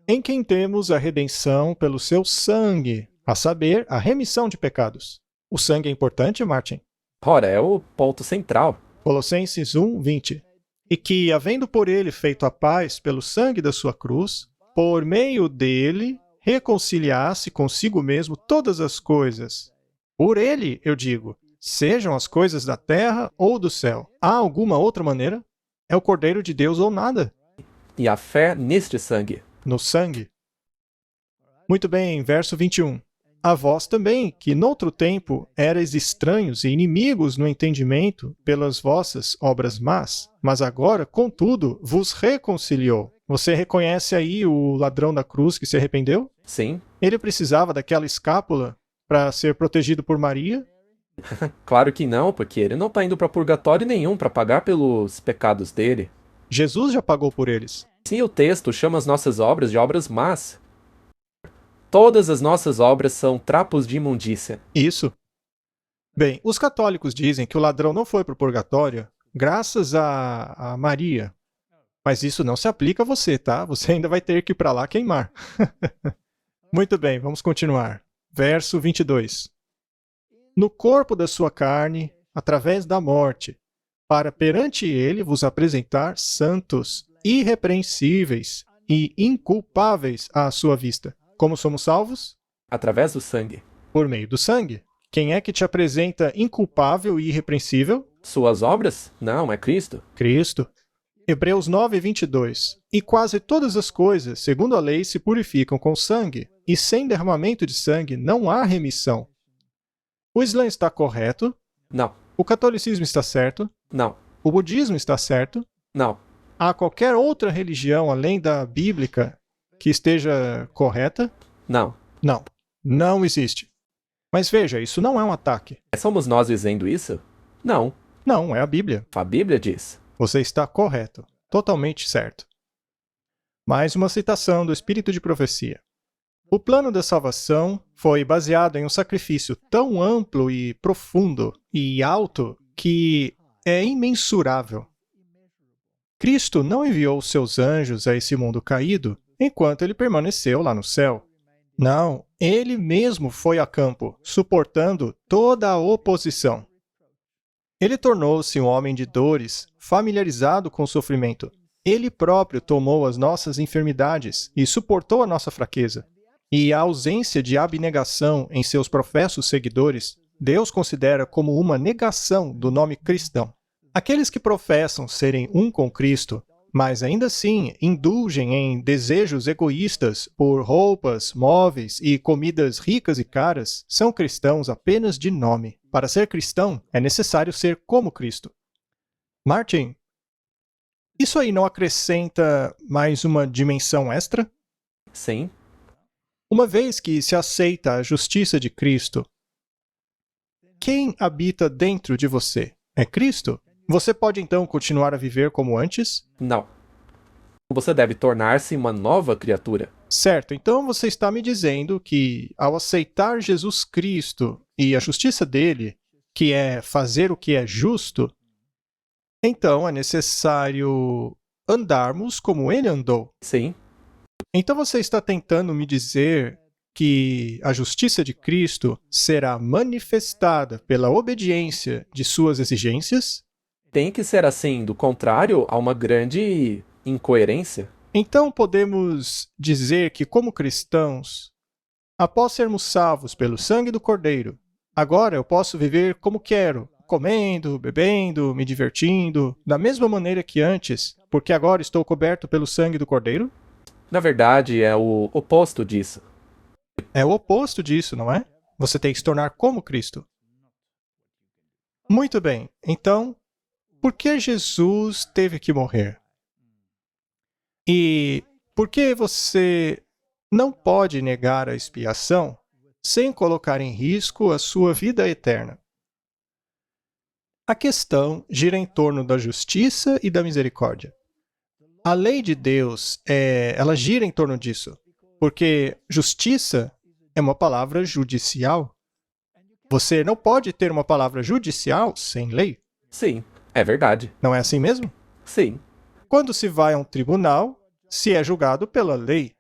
Em quem temos a redenção pelo seu sangue, a saber, a remissão de pecados. O sangue é importante, Martin? Ora, é o ponto central. Colossenses 1:20. E que, havendo por ele feito a paz pelo sangue da sua cruz, por meio dele reconciliasse consigo mesmo todas as coisas. Por ele, eu digo, sejam as coisas da terra ou do céu. Há alguma outra maneira? É o Cordeiro de Deus ou nada. E a fé neste sangue. No sangue. Muito bem, verso 21. A vós também, que noutro tempo erais estranhos e inimigos no entendimento pelas vossas obras más, mas agora, contudo, vos reconciliou. Você reconhece aí o ladrão da cruz que se arrependeu? Sim, Ele precisava daquela escápula para ser protegido por Maria? claro que não, porque ele não está indo para purgatório nenhum para pagar pelos pecados dele. Jesus já pagou por eles. Sim, o texto chama as nossas obras de obras más. Todas as nossas obras são trapos de imundícia. Isso. Bem, os católicos dizem que o ladrão não foi para o purgatório graças a Maria. Mas isso não se aplica a você, tá? Você ainda vai ter que ir para lá queimar. Muito bem, vamos continuar. Verso 22. No corpo da sua carne, através da morte, para perante ele vos apresentar santos, irrepreensíveis e inculpáveis à sua vista. Como somos salvos? Através do sangue. Por meio do sangue. Quem é que te apresenta inculpável e irrepreensível? Suas obras? Não, é Cristo. Cristo. Hebreus 9:22. E quase todas as coisas, segundo a lei, se purificam com sangue, e sem derramamento de sangue não há remissão. O Islã está correto? Não, O catolicismo está certo? não, O budismo está certo? não. Há qualquer outra religião além da bíblica que esteja correta? Não. Não. Não existe. Mas veja, isso não é um ataque. Somos nós dizendo isso? Não. Não, é a Bíblia. A Bíblia diz. Você está correto. Totalmente certo. Mais uma citação do Espírito de Profecia. O plano da salvação foi baseado em um sacrifício tão amplo e profundo e alto que é imensurável. Cristo não enviou seus anjos a esse mundo caído enquanto ele permaneceu lá no céu. Não, ele mesmo foi a campo, suportando toda a oposição. Ele tornou-se um homem de dores, familiarizado com o sofrimento. Ele próprio tomou as nossas enfermidades e suportou a nossa fraqueza. E a ausência de abnegação em seus professos seguidores, Deus considera como uma negação do nome cristão. Aqueles que professam serem um com Cristo, mas ainda assim indulgem em desejos egoístas por roupas, móveis e comidas ricas e caras, são cristãos apenas de nome. Para ser cristão, é necessário ser como Cristo. Martin, isso aí não acrescenta mais uma dimensão extra? Sim. Uma vez que se aceita a justiça de Cristo, quem habita dentro de você? É Cristo? Você pode então continuar a viver como antes? Não. Você deve tornar-se uma nova criatura. Certo, então você está me dizendo que, ao aceitar Jesus Cristo e a justiça dele, que é fazer o que é justo, então é necessário andarmos como ele andou. Sim. Então você está tentando me dizer que a justiça de Cristo será manifestada pela obediência de suas exigências? Tem que ser assim, do contrário, há uma grande incoerência. Então podemos dizer que, como cristãos, após sermos salvos pelo sangue do Cordeiro, agora eu posso viver como quero, comendo, bebendo, me divertindo, da mesma maneira que antes, porque agora estou coberto pelo sangue do Cordeiro? Na verdade, é o oposto disso. É o oposto disso, não é? Você tem que se tornar como Cristo. Muito bem, então, por que Jesus teve que morrer? E por que você não pode negar a expiação sem colocar em risco a sua vida eterna? A questão gira em torno da justiça e da misericórdia. A lei de Deus, ela gira em torno disso, porque justiça é uma palavra judicial. Você não pode ter uma palavra judicial sem lei. Sim, é verdade. Não é assim mesmo? Sim, Quando se vai a um tribunal, se é julgado pela lei.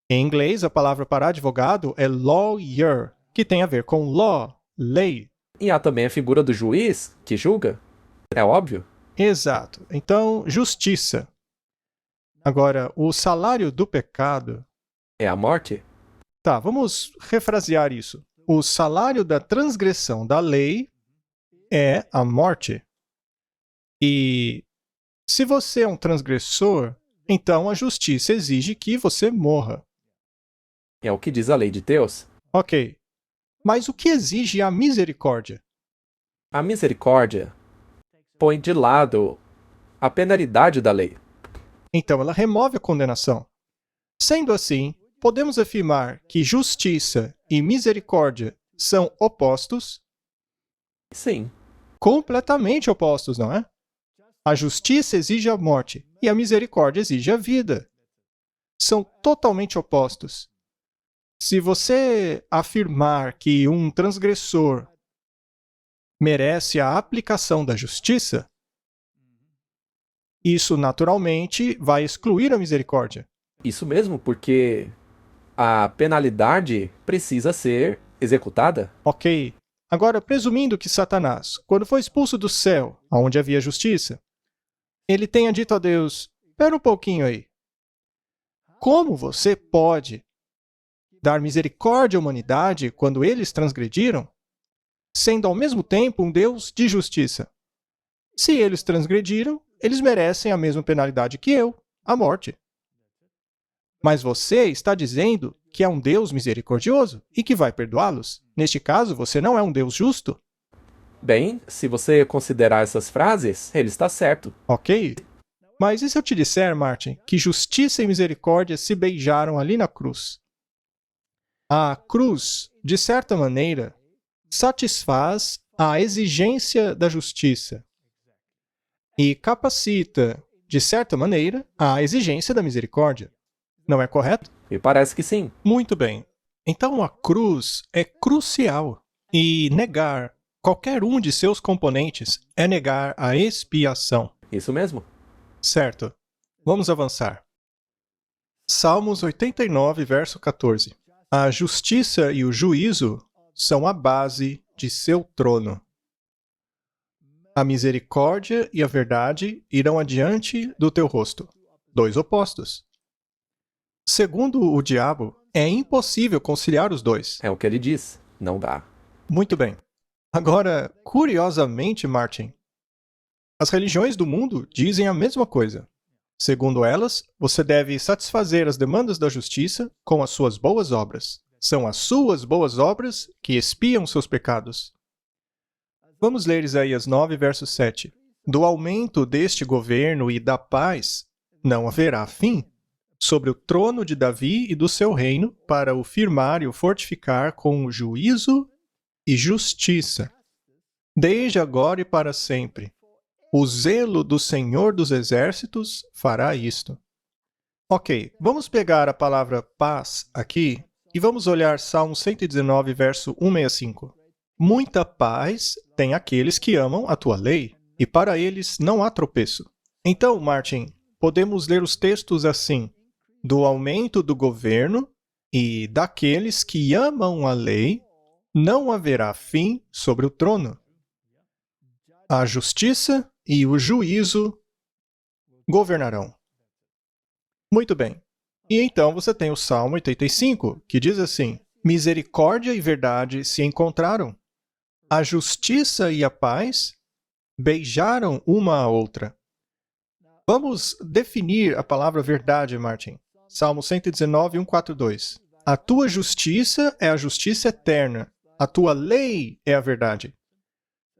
Em inglês, a palavra para advogado é lawyer, que tem a ver com law, lei. e há também a figura do juiz que julga. É óbvio. Exato. Então, justiça. Agora, o salário do pecado. É a morte. Tá, vamos refrasear isso. O salário da transgressão da lei é a morte. E se você é um transgressor, então a justiça exige que você morra. É o que diz a lei de Deus. Ok. Mas o que exige a misericórdia? A misericórdia põe de lado a penalidade da lei. Então ela remove a condenação. Sendo assim, podemos afirmar que justiça e misericórdia são opostos, Sim, completamente opostos, não é? A justiça exige a morte e a misericórdia exige a vida. São totalmente opostos. Se você afirmar que um transgressor merece a aplicação da justiça, isso naturalmente vai excluir a misericórdia. isso mesmo, porque a penalidade precisa ser executada. Ok. Agora, presumindo que Satanás, quando foi expulso do céu, onde havia justiça, ele tenha dito a Deus: espera um pouquinho aí. Como você pode dar misericórdia à humanidade quando eles transgrediram, sendo ao mesmo tempo um Deus de justiça? Se eles transgrediram, eles merecem a mesma penalidade que eu, a morte. Mas você está dizendo que é um Deus misericordioso e que vai perdoá-los. Neste caso, você não é um Deus justo? Bem, se você considerar essas frases, ele está certo. Ok. Mas e se eu te disser, Martin, que justiça e misericórdia se beijaram ali na cruz? A cruz, de certa maneira, satisfaz a exigência da justiça e capacita, de certa maneira, a exigência da misericórdia. Não é correto? Me parece que sim. Muito bem. Então a cruz é crucial e negar qualquer um de seus componentes é negar a expiação. Isso mesmo. Certo. Vamos avançar. Salmos 89, verso 14. A justiça e o juízo são a base de seu trono. A misericórdia e a verdade irão adiante do teu rosto. Dois opostos. Segundo o diabo, é impossível conciliar os dois. É o que ele diz. Não dá. Muito bem. Agora, curiosamente, Martin, as religiões do mundo dizem a mesma coisa. Segundo elas, você deve satisfazer as demandas da justiça com as suas boas obras. São as suas boas obras que expiam seus pecados. Vamos ler Isaías 9, verso 7. Do aumento deste governo e da paz não haverá fim, sobre o trono de Davi e do seu reino, para o firmar e o fortificar com juízo e justiça, desde agora e para sempre. O zelo do Senhor dos Exércitos fará isto. Ok, vamos pegar a palavra paz aqui e vamos olhar Salmo 119, verso 165. Muita paz tem aqueles que amam a tua lei, e para eles não há tropeço. Então, Martin, podemos ler os textos assim: do aumento do governo e daqueles que amam a lei, não haverá fim sobre o trono. A justiça e o juízo governarão. Muito bem. E então você tem o Salmo 85, que diz assim: misericórdia e verdade se encontraram. A justiça e a paz beijaram uma a outra. Vamos definir a palavra verdade, Martin. Salmo 119, 142. A tua justiça é a justiça eterna. A tua lei é a verdade.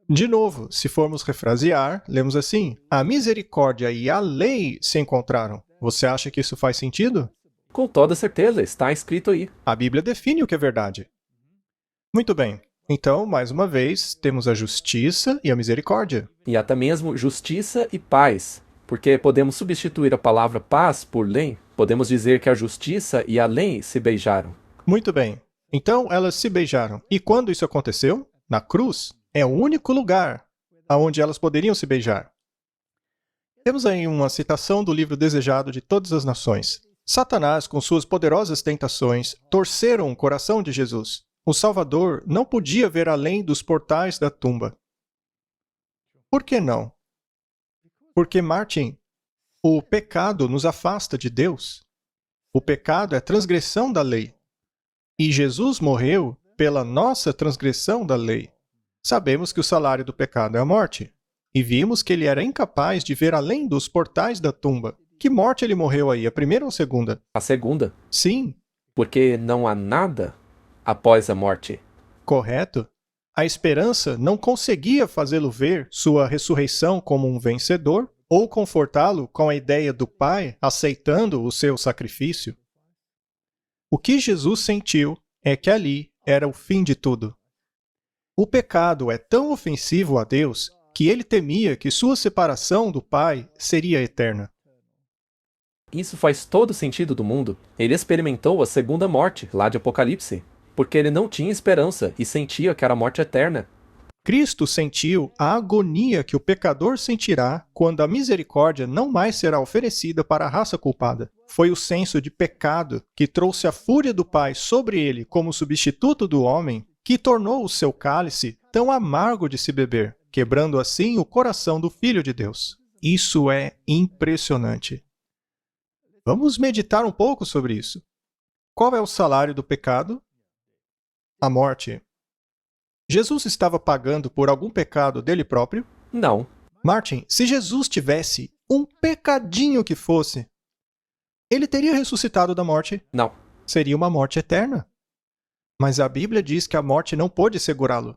De novo, se formos refrasear, lemos assim: a misericórdia e a lei se encontraram. Você acha que isso faz sentido? Com toda certeza, está escrito aí. A Bíblia define o que é verdade. Muito bem. Então, mais uma vez, temos a justiça e a misericórdia. E até mesmo justiça e paz. Porque podemos substituir a palavra paz por lei. Podemos dizer que a justiça e a lei se beijaram. Muito bem. Então, elas se beijaram. E quando isso aconteceu? Na cruz. É o único lugar onde elas poderiam se beijar. Temos aí uma citação do livro Desejado de Todas as Nações. Satanás, com suas poderosas tentações, torceram o coração de Jesus. O Salvador não podia ver além dos portais da tumba. Por que não? Porque, Martin, o pecado nos afasta de Deus. O pecado é transgressão da lei. E Jesus morreu pela nossa transgressão da lei. Sabemos que o salário do pecado é a morte. E vimos que ele era incapaz de ver além dos portais da tumba. Que morte ele morreu aí, a primeira ou a segunda? A segunda, Sim, porque não há nada após a morte. correto. A esperança não conseguia fazê-lo ver sua ressurreição como um vencedor ou confortá-lo com a ideia do Pai aceitando o seu sacrifício. O que Jesus sentiu é que ali era o fim de tudo. O pecado é tão ofensivo a Deus que ele temia que sua separação do Pai seria eterna. Isso faz todo sentido do mundo. Ele experimentou a segunda morte, lá de Apocalipse, porque ele não tinha esperança e sentia que era a morte eterna. Cristo sentiu a agonia que o pecador sentirá quando a misericórdia não mais será oferecida para a raça culpada. Foi o senso de pecado que trouxe a fúria do Pai sobre ele como substituto do homem que tornou o seu cálice tão amargo de se beber, quebrando assim o coração do Filho de Deus. Isso é impressionante. Vamos meditar um pouco sobre isso. Qual é o salário do pecado? A morte. Jesus estava pagando por algum pecado dele próprio? Não. Martin, se Jesus tivesse um pecadinho que fosse, ele teria ressuscitado da morte? Não. Seria uma morte eterna. Mas a Bíblia diz que a morte não pôde segurá-lo.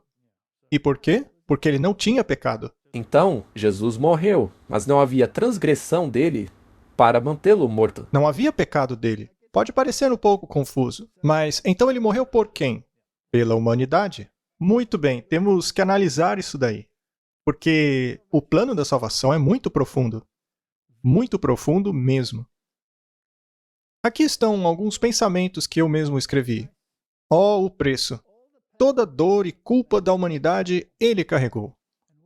E por quê? Porque ele não tinha pecado. Então, Jesus morreu, mas não havia transgressão dele para mantê-lo morto. Não havia pecado dele. Pode parecer um pouco confuso, mas então ele morreu por quem? Pela humanidade. Muito bem, temos que analisar isso daí. Porque o plano da salvação é muito profundo. Muito profundo mesmo. Aqui estão alguns pensamentos que eu mesmo escrevi. O preço. Toda dor e culpa da humanidade ele carregou.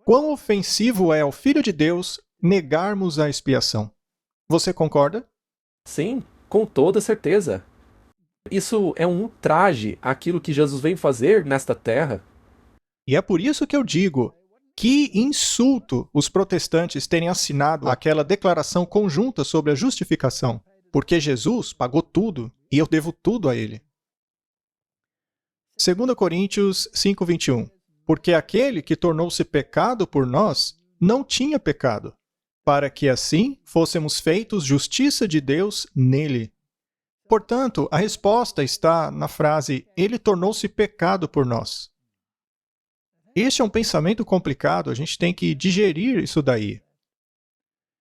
Quão ofensivo é ao Filho de Deus negarmos a expiação. Você concorda? Sim, com toda certeza. Isso é um ultraje àquilo que Jesus veio fazer nesta terra. E é por isso que eu digo, que insulto os protestantes terem assinado aquela declaração conjunta sobre a justificação. Porque Jesus pagou tudo e eu devo tudo a ele. 2 Coríntios 5:21. Porque aquele que tornou-se pecado por nós não tinha pecado, para que assim fôssemos feitos justiça de Deus nele. Portanto, a resposta está na frase, ele tornou-se pecado por nós. Este é um pensamento complicado, a gente tem que digerir isso daí.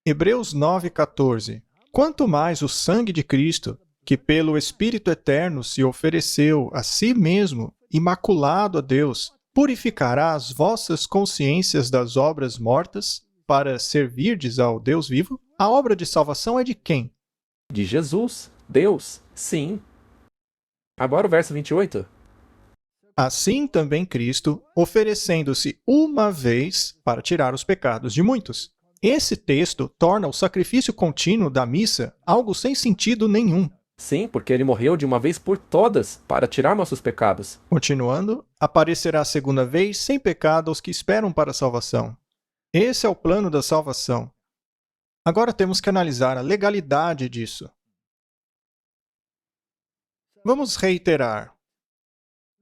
Hebreus 9:14. Quanto mais o sangue de Cristo, que pelo Espírito Eterno se ofereceu a si mesmo, imaculado a Deus, purificará as vossas consciências das obras mortas, para servirdes ao Deus vivo? A obra de salvação é de quem? De Jesus, Deus, sim. Agora o verso 28. Assim também Cristo, oferecendo-se uma vez para tirar os pecados de muitos. Esse texto torna o sacrifício contínuo da missa algo sem sentido nenhum. Sim, porque ele morreu de uma vez por todas para tirar nossos pecados. Continuando, aparecerá a segunda vez sem pecado aos que esperam para a salvação. Esse é o plano da salvação. Agora temos que analisar a legalidade disso. Vamos reiterar.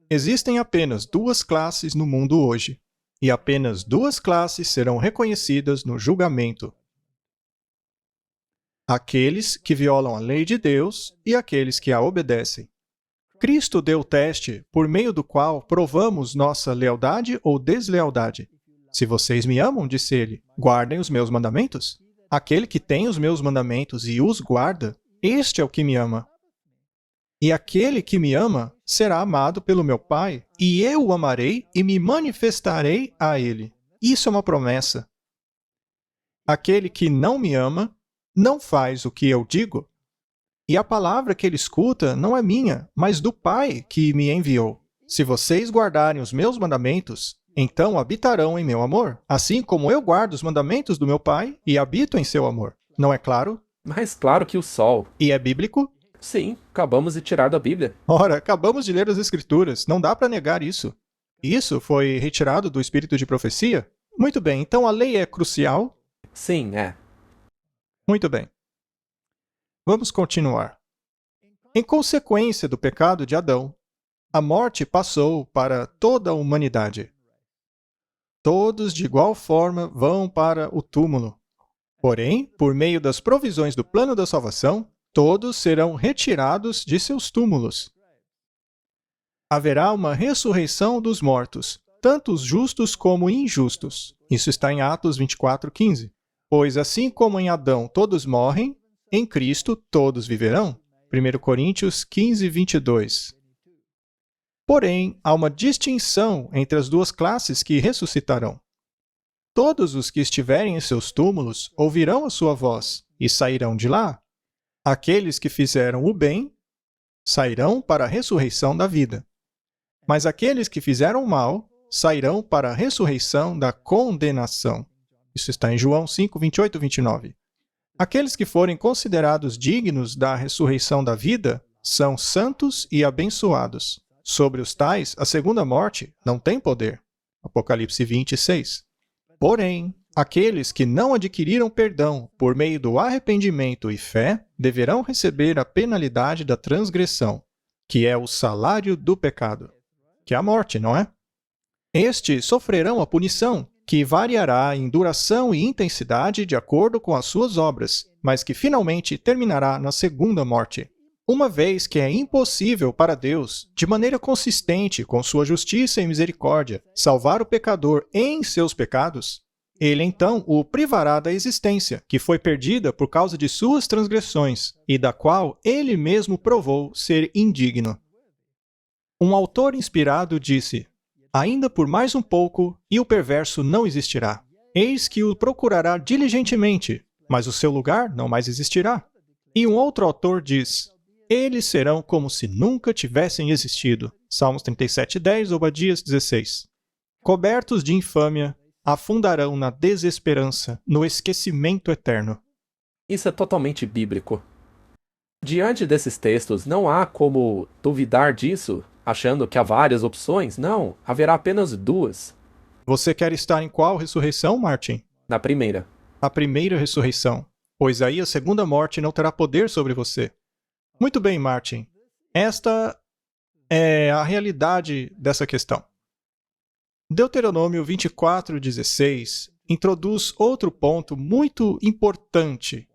Existem apenas duas classes no mundo hoje, e apenas duas classes serão reconhecidas no julgamento. Aqueles que violam a lei de Deus e aqueles que a obedecem. Cristo deu o teste por meio do qual provamos nossa lealdade ou deslealdade. Se vocês me amam, disse ele, guardem os meus mandamentos. Aquele que tem os meus mandamentos e os guarda, este é o que me ama. E aquele que me ama será amado pelo meu Pai, e eu o amarei e me manifestarei a ele. Isso é uma promessa. Aquele que não me ama não faz o que eu digo. E a palavra que ele escuta não é minha, mas do Pai que me enviou. Se vocês guardarem os meus mandamentos, então habitarão em meu amor, assim como eu guardo os mandamentos do meu Pai e habito em seu amor. Não é claro? Mais claro que o sol. E é bíblico? Sim, acabamos de tirar da Bíblia. Ora, acabamos de ler as Escrituras, não dá para negar isso. Isso foi retirado do espírito de profecia? Muito bem, então a lei é crucial? Sim, é. Muito bem. Vamos continuar. Em consequência do pecado de Adão, a morte passou para toda a humanidade. Todos, de igual forma, vão para o túmulo. Porém, por meio das provisões do plano da salvação, todos serão retirados de seus túmulos. Haverá uma ressurreição dos mortos, tanto os justos como injustos. Isso está em Atos 24:15. Pois assim como em Adão todos morrem, em Cristo todos viverão. 1 Coríntios 15:22. Porém, há uma distinção entre as duas classes que ressuscitarão. Todos os que estiverem em seus túmulos ouvirão a sua voz e sairão de lá. Aqueles que fizeram o bem sairão para a ressurreição da vida. Mas aqueles que fizeram o mal sairão para a ressurreição da condenação. Isso está em João 5:28-29. Aqueles que forem considerados dignos da ressurreição da vida são santos e abençoados. Sobre os tais, a segunda morte não tem poder. Apocalipse 20:6. Porém, aqueles que não adquiriram perdão por meio do arrependimento e fé deverão receber a penalidade da transgressão, que é o salário do pecado, que é a morte, não é? Estes sofrerão a punição, que variará em duração e intensidade de acordo com as suas obras, mas que finalmente terminará na segunda morte. Uma vez que é impossível para Deus, de maneira consistente com sua justiça e misericórdia, salvar o pecador em seus pecados, ele então o privará da existência, que foi perdida por causa de suas transgressões, e da qual ele mesmo provou ser indigno. Um autor inspirado disse: ainda por mais um pouco, e o perverso não existirá. Eis que o procurará diligentemente, mas o seu lugar não mais existirá. E um outro autor diz: eles serão como se nunca tivessem existido. Salmos 37:10, Obadias 16. Cobertos de infâmia, afundarão na desesperança, no esquecimento eterno. Isso é totalmente bíblico. Diante desses textos, não há como duvidar disso, achando que há várias opções. Não, haverá apenas duas. Você quer estar em qual ressurreição, Martin? Na primeira. A primeira ressurreição, pois aí a segunda morte não terá poder sobre você. Muito bem, Martin. Esta é a realidade dessa questão. Deuteronômio 24:16 introduz outro ponto muito importante,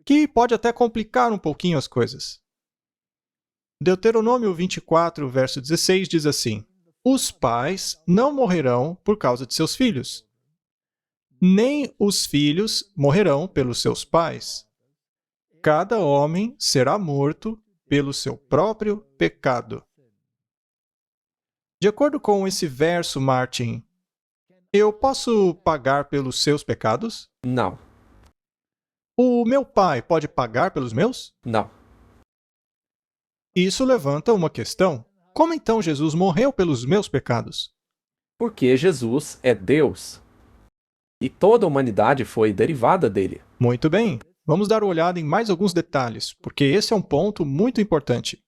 que pode até complicar um pouquinho as coisas. Deuteronômio 24, verso 16 diz assim: os pais não morrerão por causa de seus filhos, nem os filhos morrerão pelos seus pais. Cada homem será morto pelo seu próprio pecado. De acordo com esse verso, Martin, eu posso pagar pelos seus pecados? Não. O meu pai pode pagar pelos meus? Não. Isso levanta uma questão. Como então Jesus morreu pelos meus pecados? Porque Jesus é Deus. E toda a humanidade foi derivada dele. Muito bem. Vamos dar uma olhada em mais alguns detalhes, porque esse é um ponto muito importante.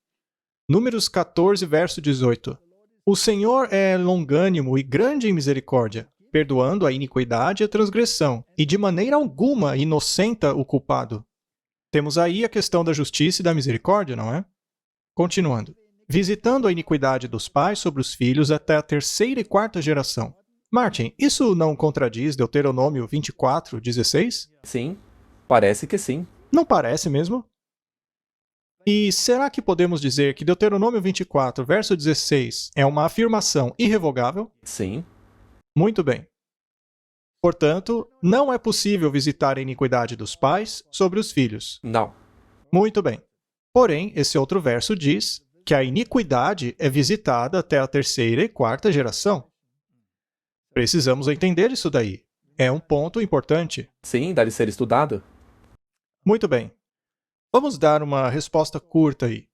Números 14, verso 18. O Senhor é longânimo e grande em misericórdia, perdoando a iniquidade e a transgressão, e de maneira alguma inocenta o culpado. Temos aí a questão da justiça e da misericórdia, não é? Continuando. Visitando a iniquidade dos pais sobre os filhos até a terceira e quarta geração. Martin, isso não contradiz Deuteronômio 24:16? Sim, parece que sim. Não parece mesmo? E será que podemos dizer que Deuteronômio 24, verso 16, é uma afirmação irrevogável? Sim. Muito bem. Portanto, não é possível visitar a iniquidade dos pais sobre os filhos. Não. Muito bem. Porém, esse outro verso diz que a iniquidade é visitada até a terceira e quarta geração. Precisamos entender isso daí. É um ponto importante. Sim, deve ser estudado. Muito bem. Vamos dar uma resposta curta aí.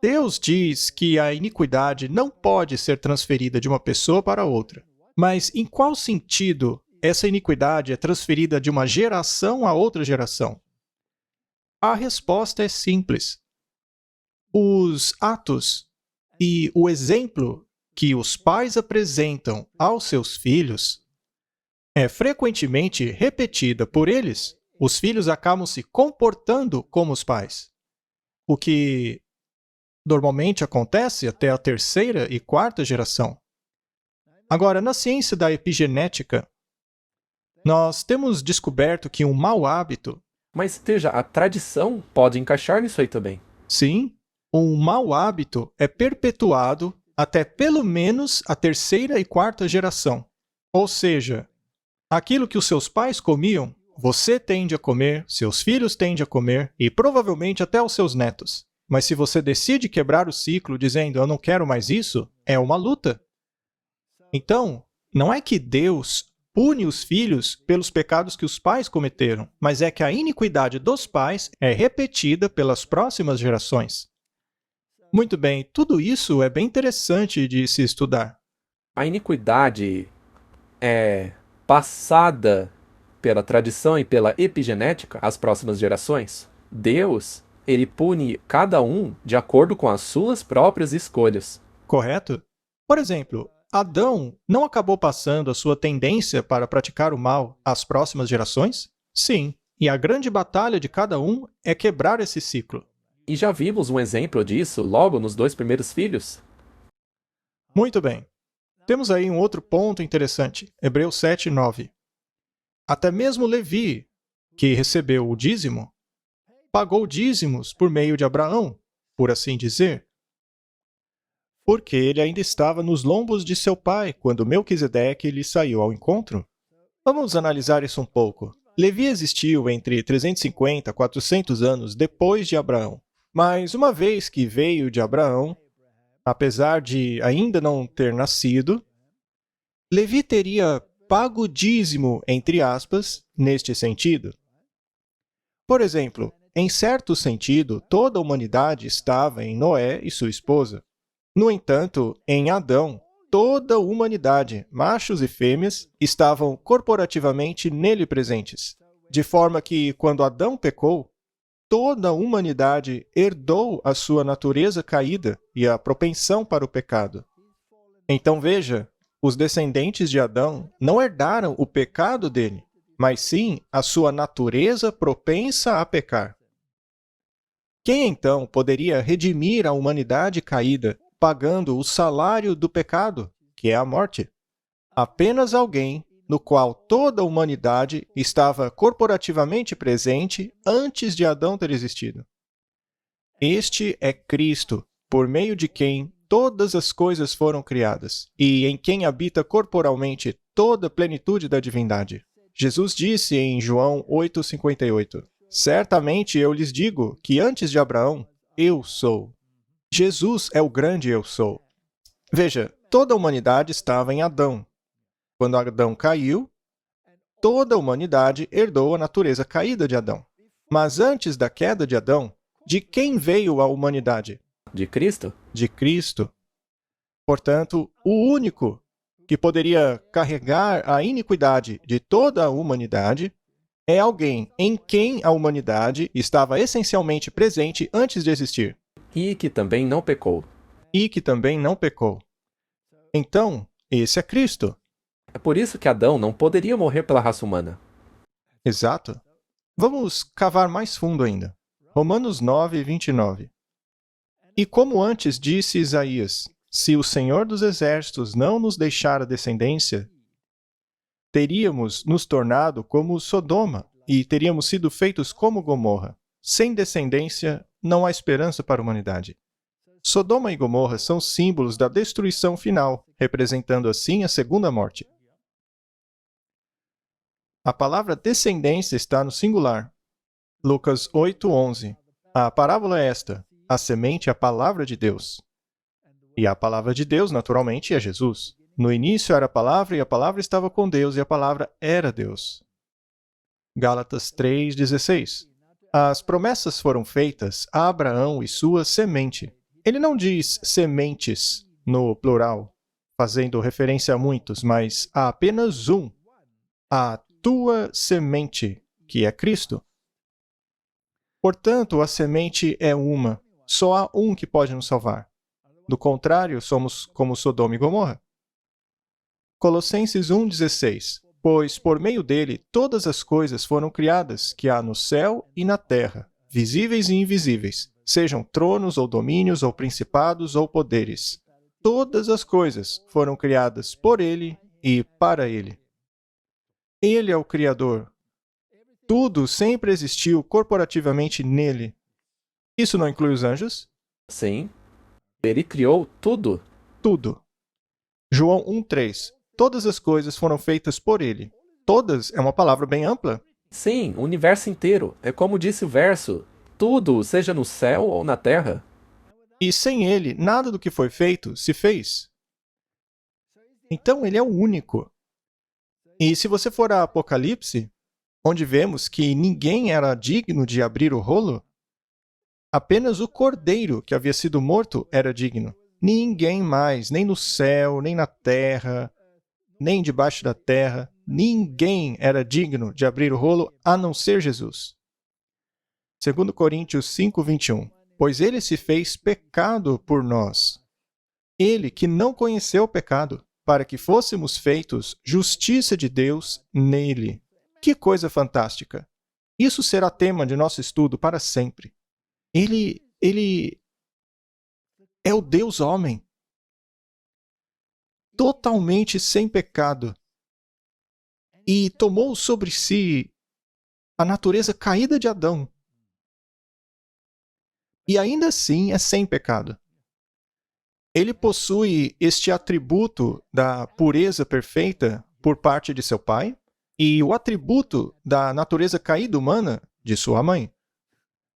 Deus diz que a iniquidade não pode ser transferida de uma pessoa para outra. Mas em qual sentido essa iniquidade é transferida de uma geração a outra geração? A resposta é simples. Os atos e o exemplo que os pais apresentam aos seus filhos é frequentemente repetida por eles. Os filhos acabam se comportando como os pais, o que normalmente acontece até a terceira e quarta geração. Agora, na ciência da epigenética, nós temos descoberto que um mau hábito, Mas veja, a tradição pode encaixar nisso aí também. sim, um mau hábito é perpetuado até pelo menos a terceira e quarta geração. Ou seja, aquilo que os seus pais comiam, você tende a comer, seus filhos tendem a comer e provavelmente até os seus netos. Mas se você decide quebrar o ciclo dizendo eu não quero mais isso, é uma luta. Então, não é que Deus pune os filhos pelos pecados que os pais cometeram, mas é que a iniquidade dos pais é repetida pelas próximas gerações. Muito bem, tudo isso é bem interessante de se estudar. A iniquidade é passada pela tradição e pela epigenética às próximas gerações. Deus, ele pune cada um de acordo com as suas próprias escolhas. Correto? Por exemplo, Adão não acabou passando a sua tendência para praticar o mal às próximas gerações? Sim, e a grande batalha de cada um é quebrar esse ciclo. E já vimos um exemplo disso logo nos 2 primeiros filhos. Muito bem. Temos aí um outro ponto interessante, Hebreus 7, 9. Até mesmo Levi, que recebeu o dízimo, pagou dízimos por meio de Abraão, por assim dizer, porque ele ainda estava nos lombos de seu pai quando Melquisedeque lhe saiu ao encontro. Vamos analisar isso um pouco. Levi existiu entre 350 e 400 anos depois de Abraão. Mas uma vez que veio de Abraão, apesar de ainda não ter nascido, Levi teria pago dízimo, entre aspas, neste sentido. Por exemplo, em certo sentido, toda a humanidade estava em Noé e sua esposa. No entanto, em Adão, toda a humanidade, machos e fêmeas, estavam corporativamente nele presentes. De forma que, quando Adão pecou, toda a humanidade herdou a sua natureza caída e a propensão para o pecado. Então veja, os descendentes de Adão não herdaram o pecado dele, mas sim a sua natureza propensa a pecar. Quem então poderia redimir a humanidade caída pagando o salário do pecado, que é a morte? Apenas alguém no qual toda a humanidade estava corporativamente presente antes de Adão ter existido. Este é Cristo, por meio de quem todas as coisas foram criadas, e em quem habita corporalmente toda a plenitude da divindade. Jesus disse em João 8,58, certamente eu lhes digo que antes de Abraão, eu sou. Jesus é o grande eu sou. Veja, toda a humanidade estava em Adão. Quando Adão caiu, toda a humanidade herdou a natureza caída de Adão. Mas antes da queda de Adão, de quem veio a humanidade? De Cristo? De Cristo. Portanto, o único que poderia carregar a iniquidade de toda a humanidade é alguém em quem a humanidade estava essencialmente presente antes de existir. E que também não pecou. E que também não pecou. Então, esse é Cristo. É por isso que Adão não poderia morrer pela raça humana. Exato. Vamos cavar mais fundo ainda. Romanos 9, 29. E como antes disse Isaías, se o Senhor dos Exércitos não nos deixar a descendência, teríamos nos tornado como Sodoma e teríamos sido feitos como Gomorra. Sem descendência, não há esperança para a humanidade. Sodoma e Gomorra são símbolos da destruição final, representando assim a segunda morte. A palavra descendência está no singular. Lucas 8:11. A parábola é esta: a semente é a palavra de Deus. E a palavra de Deus, naturalmente, é Jesus. No início era a palavra, e a palavra estava com Deus, e a palavra era Deus. Gálatas 3:16. As promessas foram feitas a Abraão e sua semente. Ele não diz sementes no plural, fazendo referência a muitos, mas a apenas um, a tua semente, que é Cristo. Portanto, a semente é uma. Só há um que pode nos salvar. Do contrário, somos como Sodoma e Gomorra. Colossenses 1:16. Pois por meio dele todas as coisas foram criadas, que há no céu e na terra, visíveis e invisíveis, sejam tronos ou domínios ou principados ou poderes. Todas as coisas foram criadas por ele e para ele. Ele é o Criador. Tudo sempre existiu corporativamente nele. Isso não inclui os anjos? Sim. Ele criou tudo. Tudo. João 1:3. Todas as coisas foram feitas por ele. Todas é uma palavra bem ampla. Sim, o universo inteiro. É como disse o verso: tudo, seja no céu ou na terra. E sem ele, nada do que foi feito se fez. Então ele é o único. E se você for a Apocalipse, onde vemos que ninguém era digno de abrir o rolo, apenas o cordeiro que havia sido morto era digno. Ninguém mais, nem no céu, nem na terra, nem debaixo da terra, ninguém era digno de abrir o rolo a não ser Jesus. 2 Coríntios 5:21. Pois ele se fez pecado por nós. Ele que não conheceu o pecado, para que fôssemos feitos justiça de Deus nele. Que coisa fantástica! Isso será tema de nosso estudo para sempre. Ele é o Deus homem, totalmente sem pecado, e tomou sobre si a natureza caída de Adão. E ainda assim é sem pecado. Ele possui este atributo da pureza perfeita por parte de seu pai e o atributo da natureza caída humana de sua mãe.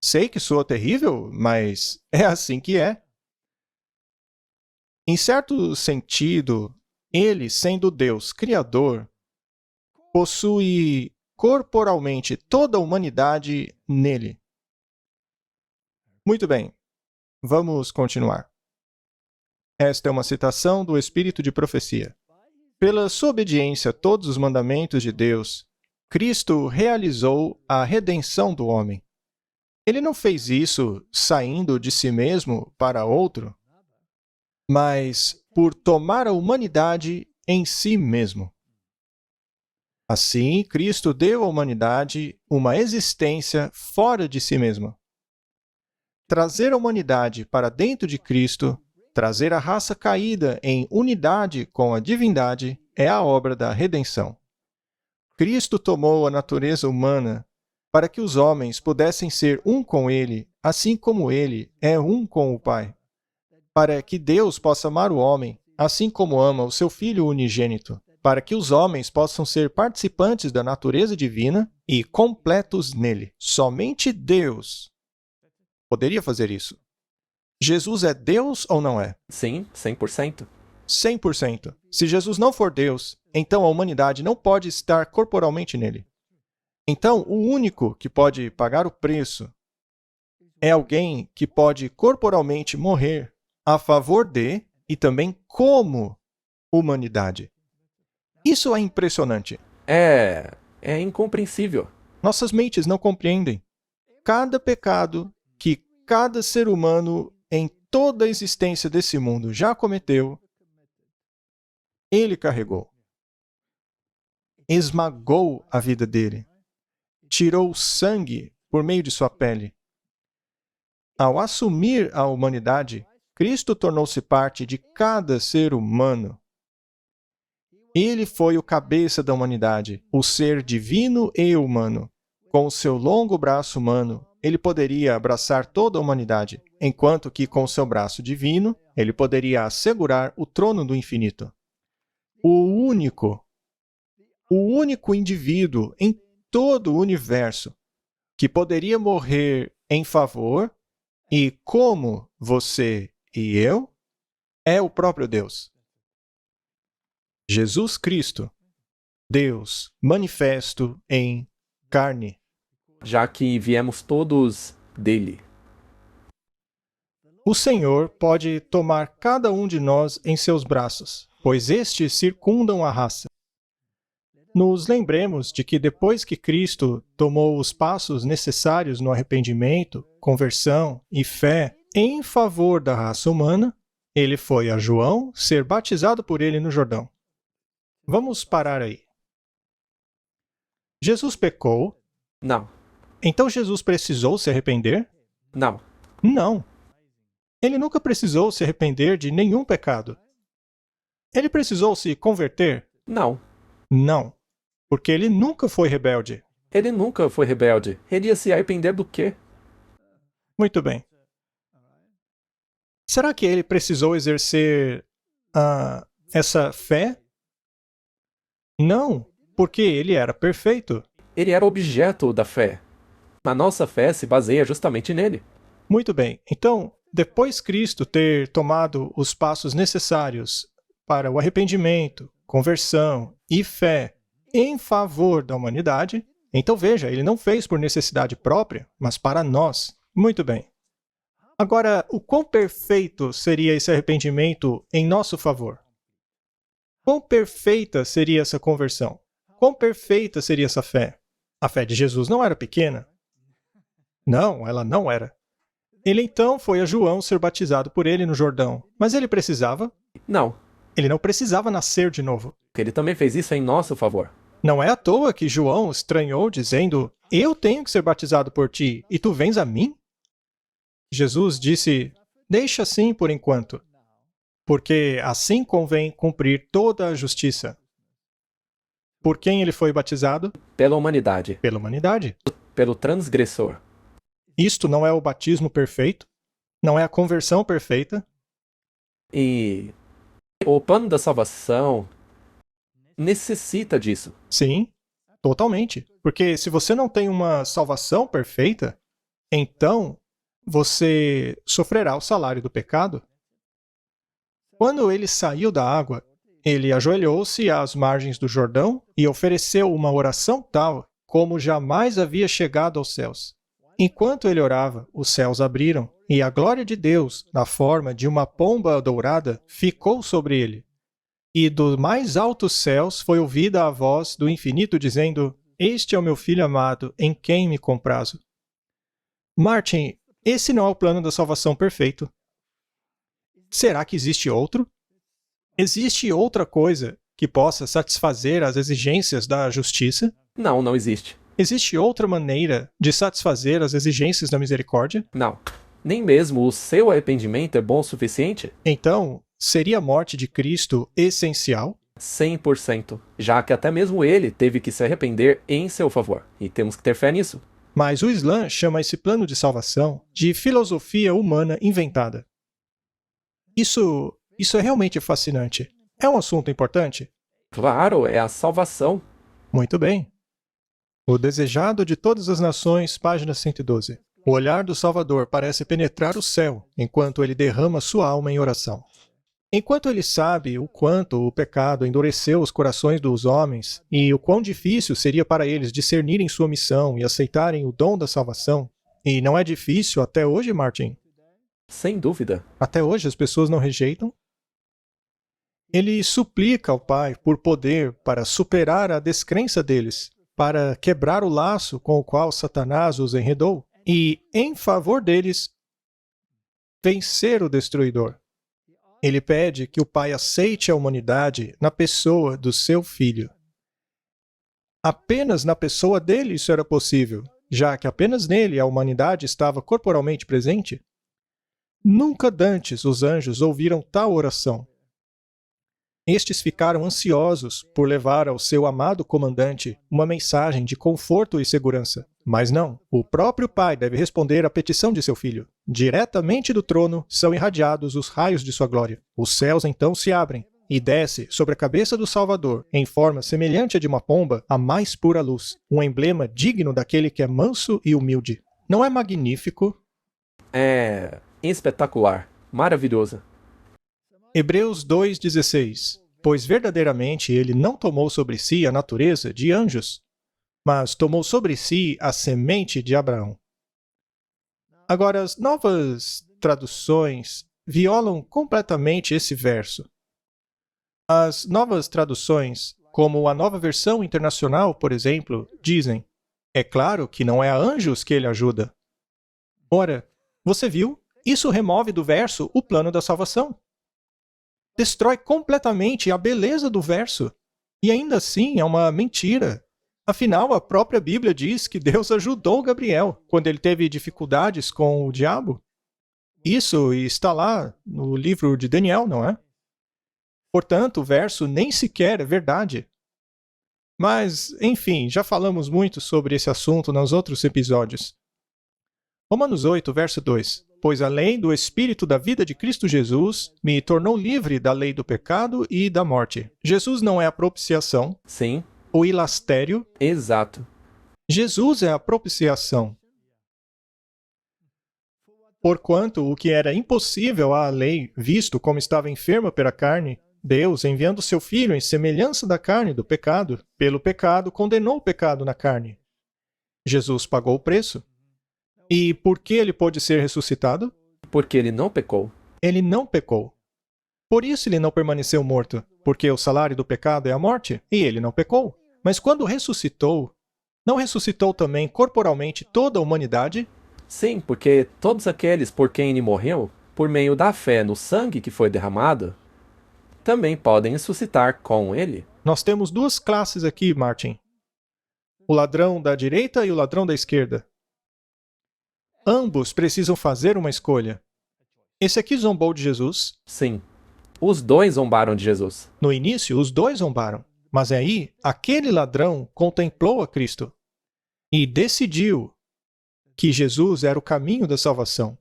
Sei que soa terrível, mas é assim que é. Em certo sentido, ele, sendo Deus Criador, possui corporalmente toda a humanidade nele. Muito bem, vamos continuar. Esta é uma citação do Espírito de Profecia. Pela sua obediência a todos os mandamentos de Deus, Cristo realizou a redenção do homem. Ele não fez isso saindo de si mesmo para outro, mas por tomar a humanidade em si mesmo. Assim, Cristo deu à humanidade uma existência fora de si mesma. Trazer a humanidade para dentro de Cristo, trazer a raça caída em unidade com a divindade, é a obra da redenção. Cristo tomou a natureza humana para que os homens pudessem ser um com Ele, assim como Ele é um com o Pai. Para que Deus possa amar o homem, assim como ama o seu Filho unigênito. Para que os homens possam ser participantes da natureza divina e completos nele. Somente Deus poderia fazer isso. Jesus é Deus ou não é? Sim, 100%. 100%. Se Jesus não for Deus, então a humanidade não pode estar corporalmente nele. Então, o único que pode pagar o preço é alguém que pode corporalmente morrer a favor de e também como humanidade. Isso é impressionante. É incompreensível. Nossas mentes não compreendem. Cada pecado que cada ser humano em toda a existência desse mundo já cometeu, ele carregou. Esmagou a vida dele. Tirou sangue por meio de sua pele. Ao assumir a humanidade, Cristo tornou-se parte de cada ser humano. Ele foi o cabeça da humanidade, o ser divino e humano. Com o seu longo braço humano, ele poderia abraçar toda a humanidade, enquanto que com seu braço divino, ele poderia assegurar o trono do infinito. O único, o único indivíduo em todo o universo que poderia morrer em favor e como você e eu é o próprio Deus. Jesus Cristo, Deus manifesto em carne. já que viemos todos dele. O Senhor pode tomar cada um de nós em seus braços, pois estes circundam a raça. Nos lembremos de que depois que Cristo tomou os passos necessários no arrependimento, conversão e fé em favor da raça humana, ele foi a João ser batizado por ele no Jordão. Vamos parar aí. Jesus pecou, Não, então Jesus precisou se arrepender? não. Não. Ele nunca precisou se arrepender de nenhum pecado. Ele precisou se converter? Não. Não. Porque ele nunca foi rebelde. Ele nunca foi rebelde. Ele ia se arrepender do quê? Muito bem. Será que ele precisou exercer essa fé? Não, porque ele era perfeito. Ele era objeto da fé. A nossa fé se baseia justamente nele. Muito bem. Então, depois Cristo ter tomado os passos necessários para o arrependimento, conversão e fé em favor da humanidade, então veja, ele não fez por necessidade própria, mas para nós. Muito bem. Agora, o quão perfeito seria esse arrependimento em nosso favor? Quão perfeita seria essa conversão? Quão perfeita seria essa fé? A fé de Jesus não era pequena? Não, ela não era. Ele então foi a João ser batizado por ele no Jordão. Mas ele precisava? Não. Ele não precisava nascer de novo. Ele também fez isso em nosso favor. Não é à toa que João estranhou, dizendo: Eu tenho que ser batizado por ti, e tu vens a mim? Jesus disse: Deixa assim por enquanto, porque assim convém cumprir toda a justiça. Por quem ele foi batizado? Pela humanidade. Pela humanidade. Pelo transgressor. Isto não é o batismo perfeito? Não é a conversão perfeita? E o plano da salvação necessita disso. Sim, totalmente. Porque se você não tem uma salvação perfeita, então você sofrerá o salário do pecado. Quando ele saiu da água, ele ajoelhou-se às margens do Jordão e ofereceu uma oração tal como jamais havia chegado aos céus. Enquanto ele orava, os céus abriram, e a glória de Deus, na forma de uma pomba dourada, ficou sobre ele. E dos mais altos céus foi ouvida a voz do infinito dizendo: Este é o meu filho amado, em quem me comprazo. Martin, esse não é o plano da salvação perfeito. Será que existe outro? Existe outra coisa que possa satisfazer as exigências da justiça? Não, não existe. Existe outra maneira de satisfazer as exigências da misericórdia? Não. Nem mesmo o seu arrependimento é bom o suficiente? Então, seria a morte de Cristo essencial? 100%. Já que até mesmo ele teve que se arrepender em seu favor. E temos que ter fé nisso. Mas o Islã chama esse plano de salvação de filosofia humana inventada. Isso é realmente fascinante. É um assunto importante? Claro, é a salvação. Muito bem. O desejado de todas as nações, página 112. O olhar do Salvador parece penetrar o céu enquanto ele derrama sua alma em oração. Enquanto ele sabe o quanto o pecado endureceu os corações dos homens e o quão difícil seria para eles discernirem sua missão e aceitarem o dom da salvação, e não é difícil até hoje, Martin? Sem dúvida. Até hoje as pessoas não rejeitam? Ele suplica ao Pai por poder para superar a descrença deles, para quebrar o laço com o qual Satanás os enredou e, em favor deles, vencer o destruidor. Ele pede que o Pai aceite a humanidade na pessoa do seu Filho. Apenas na pessoa dele isso era possível, já que apenas nele a humanidade estava corporalmente presente. Nunca dantes os anjos ouviram tal oração. Estes ficaram ansiosos por levar ao seu amado comandante uma mensagem de conforto e segurança. Mas não, o próprio Pai deve responder à petição de seu filho. Diretamente do trono são irradiados os raios de sua glória. Os céus então se abrem, e desce sobre a cabeça do Salvador, em forma semelhante à de uma pomba, a mais pura luz, um emblema digno daquele que é manso e humilde. Não é magnífico? É espetacular, maravilhoso. Hebreus 2,16. Pois verdadeiramente ele não tomou sobre si a natureza de anjos, mas tomou sobre si a semente de Abraão. Agora, as novas traduções violam completamente esse verso. As novas traduções, como a Nova Versão Internacional, por exemplo, dizem: é claro que não é a anjos que ele ajuda. Ora, você viu? Isso remove do verso o plano da salvação. Destrói completamente a beleza do verso. E ainda assim é uma mentira. Afinal, a própria Bíblia diz que Deus ajudou Gabriel quando ele teve dificuldades com o diabo. Isso está lá no livro de Daniel, não é? Portanto, o verso nem sequer é verdade. Mas, enfim, já falamos muito sobre esse assunto nos outros episódios. Romanos 8, verso 2. Pois a lei do Espírito da vida de Cristo Jesus me tornou livre da lei do pecado e da morte. Jesus não é a propiciação, Sim, o ilastério. exato. Jesus é a propiciação. Porquanto o que era impossível à lei, visto como estava enferma pela carne, Deus, enviando seu Filho em semelhança da carne do pecado, pelo pecado condenou o pecado na carne. Jesus pagou o preço. E por que ele pôde ser ressuscitado? Porque ele não pecou. Ele não pecou. Por isso ele não permaneceu morto, porque o salário do pecado é a morte, e ele não pecou. Mas quando ressuscitou, não ressuscitou também corporalmente toda a humanidade? Sim, porque todos aqueles por quem ele morreu, por meio da fé no sangue que foi derramado, também podem ressuscitar com ele. Nós temos duas classes aqui, Martin. O ladrão da direita e o ladrão da esquerda. Ambos precisam fazer uma escolha. Esse aqui zombou de Jesus. Sim, os dois zombaram de Jesus. No início, os dois zombaram. Mas aí, aquele ladrão contemplou a Cristo e decidiu que Jesus era o caminho da salvação.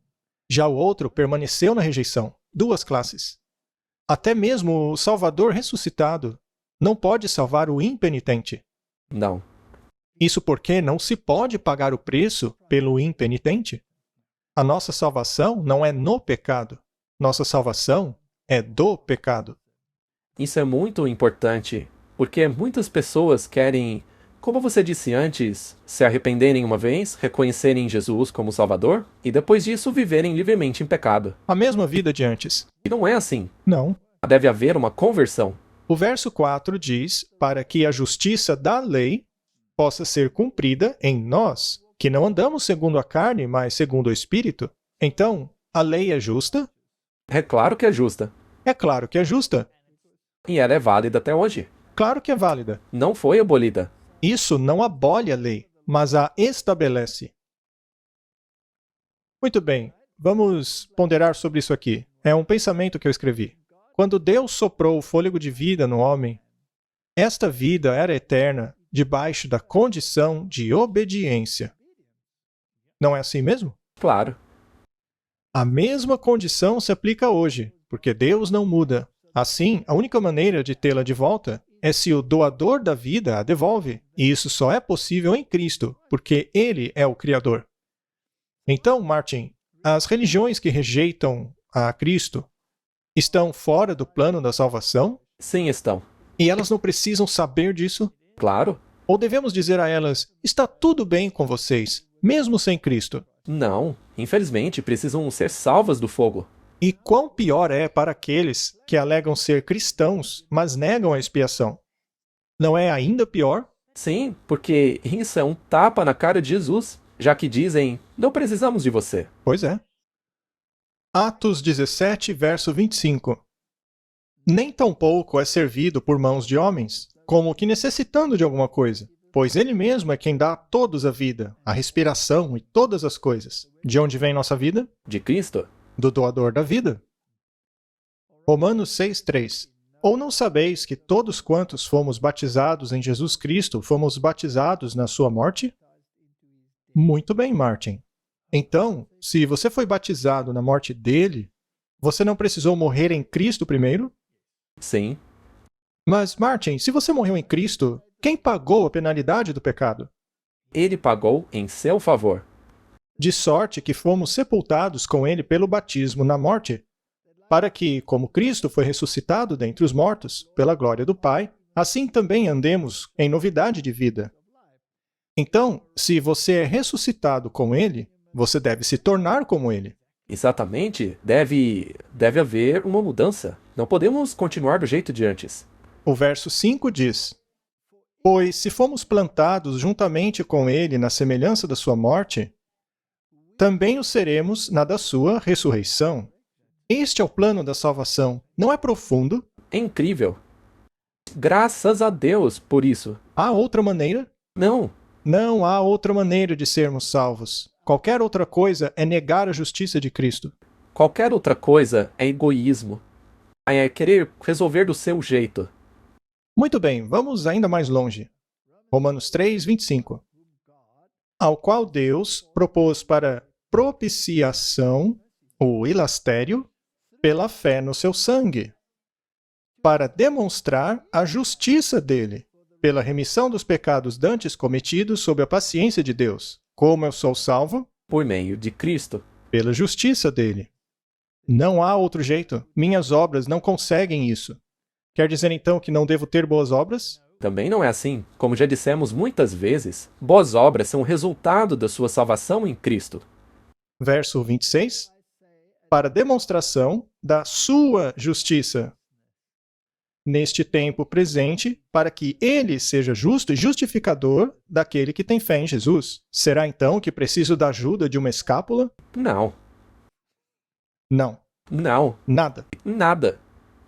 Já o outro permaneceu na rejeição. Duas classes. Até mesmo o Salvador ressuscitado não pode salvar o impenitente. Não. Isso porque não se pode pagar o preço pelo impenitente. A nossa salvação não é no pecado. Nossa salvação é do pecado. Isso é muito importante, porque muitas pessoas querem, como você disse antes, se arrependerem uma vez, reconhecerem Jesus como Salvador e depois disso viverem livremente em pecado. A mesma vida de antes. E não é assim. Não. Deve haver uma conversão. O verso 4 diz: para que a justiça da lei possa ser cumprida em nós, que não andamos segundo a carne, mas segundo o Espírito. Então, a lei é justa? É claro que é justa. É claro que é justa. E ela é válida até hoje. Claro que é válida. Não foi abolida. Isso não abole a lei, mas a estabelece. Muito bem, vamos ponderar sobre isso aqui. É um pensamento que eu escrevi. Quando Deus soprou o fôlego de vida no homem, esta vida era eterna debaixo da condição de obediência. Não é assim mesmo? Claro. A mesma condição se aplica hoje, porque Deus não muda. Assim, a única maneira de tê-la de volta é se o doador da vida a devolve. E isso só é possível em Cristo, porque Ele é o Criador. Então, Martin, as religiões que rejeitam a Cristo estão fora do plano da salvação? Sim, estão. E elas não precisam saber disso? Claro. Ou devemos dizer a elas: está tudo bem com vocês, mesmo sem Cristo? Não. Infelizmente, precisam ser salvas do fogo. E quão pior é para aqueles que alegam ser cristãos, mas negam a expiação? Não é ainda pior? Sim, porque isso é um tapa na cara de Jesus, já que dizem, não precisamos de você. Pois é. Atos 17, verso 25. Nem tampouco é servido por mãos de homens, como que necessitando de alguma coisa, pois ele mesmo é quem dá a todos a vida, a respiração e todas as coisas. De onde vem nossa vida? De Cristo? Do doador da vida. Romanos 6:3. Ou não sabeis que todos quantos fomos batizados em Jesus Cristo, fomos batizados na sua morte? Muito bem, Martin. Então, se você foi batizado na morte dele, você não precisou morrer em Cristo primeiro? Sim, Mas, Martin, se você morreu em Cristo, quem pagou a penalidade do pecado? ele pagou em seu favor. De sorte que fomos sepultados com ele pelo batismo na morte, para que, como Cristo foi ressuscitado dentre os mortos, pela glória do Pai, assim também andemos em novidade de vida. Então, se você é ressuscitado com ele, você deve se tornar como ele. Exatamente, deve haver uma mudança. Não podemos continuar do jeito de antes. O verso 5 diz: Pois se fomos plantados juntamente com ele na semelhança da sua morte, também o seremos na da sua ressurreição. Este é o plano da salvação. Não é profundo? É incrível. Graças a Deus por isso. Há outra maneira? Não, Não há outra maneira de sermos salvos. Qualquer outra coisa é negar a justiça de Cristo. qualquer outra coisa é egoísmo. É querer resolver do seu jeito. Muito bem, vamos ainda mais longe. Romanos 3, 25. Ao qual Deus propôs para propiciação o ilastério pela fé no seu sangue, para demonstrar a justiça dele, pela remissão dos pecados dantes cometidos sob a paciência de Deus. Como eu sou salvo? Por meio de Cristo. Pela justiça dele. Não há outro jeito. Minhas obras não conseguem isso. Quer dizer então que não devo ter boas obras? Também não é assim. Como já dissemos muitas vezes, boas obras são o resultado da sua salvação em Cristo. Verso 26. Para demonstração da sua justiça neste tempo presente, para que ele seja justo e justificador daquele que tem fé em Jesus. Será então que preciso da ajuda de uma escápula? Não, Não, não, nada. nada.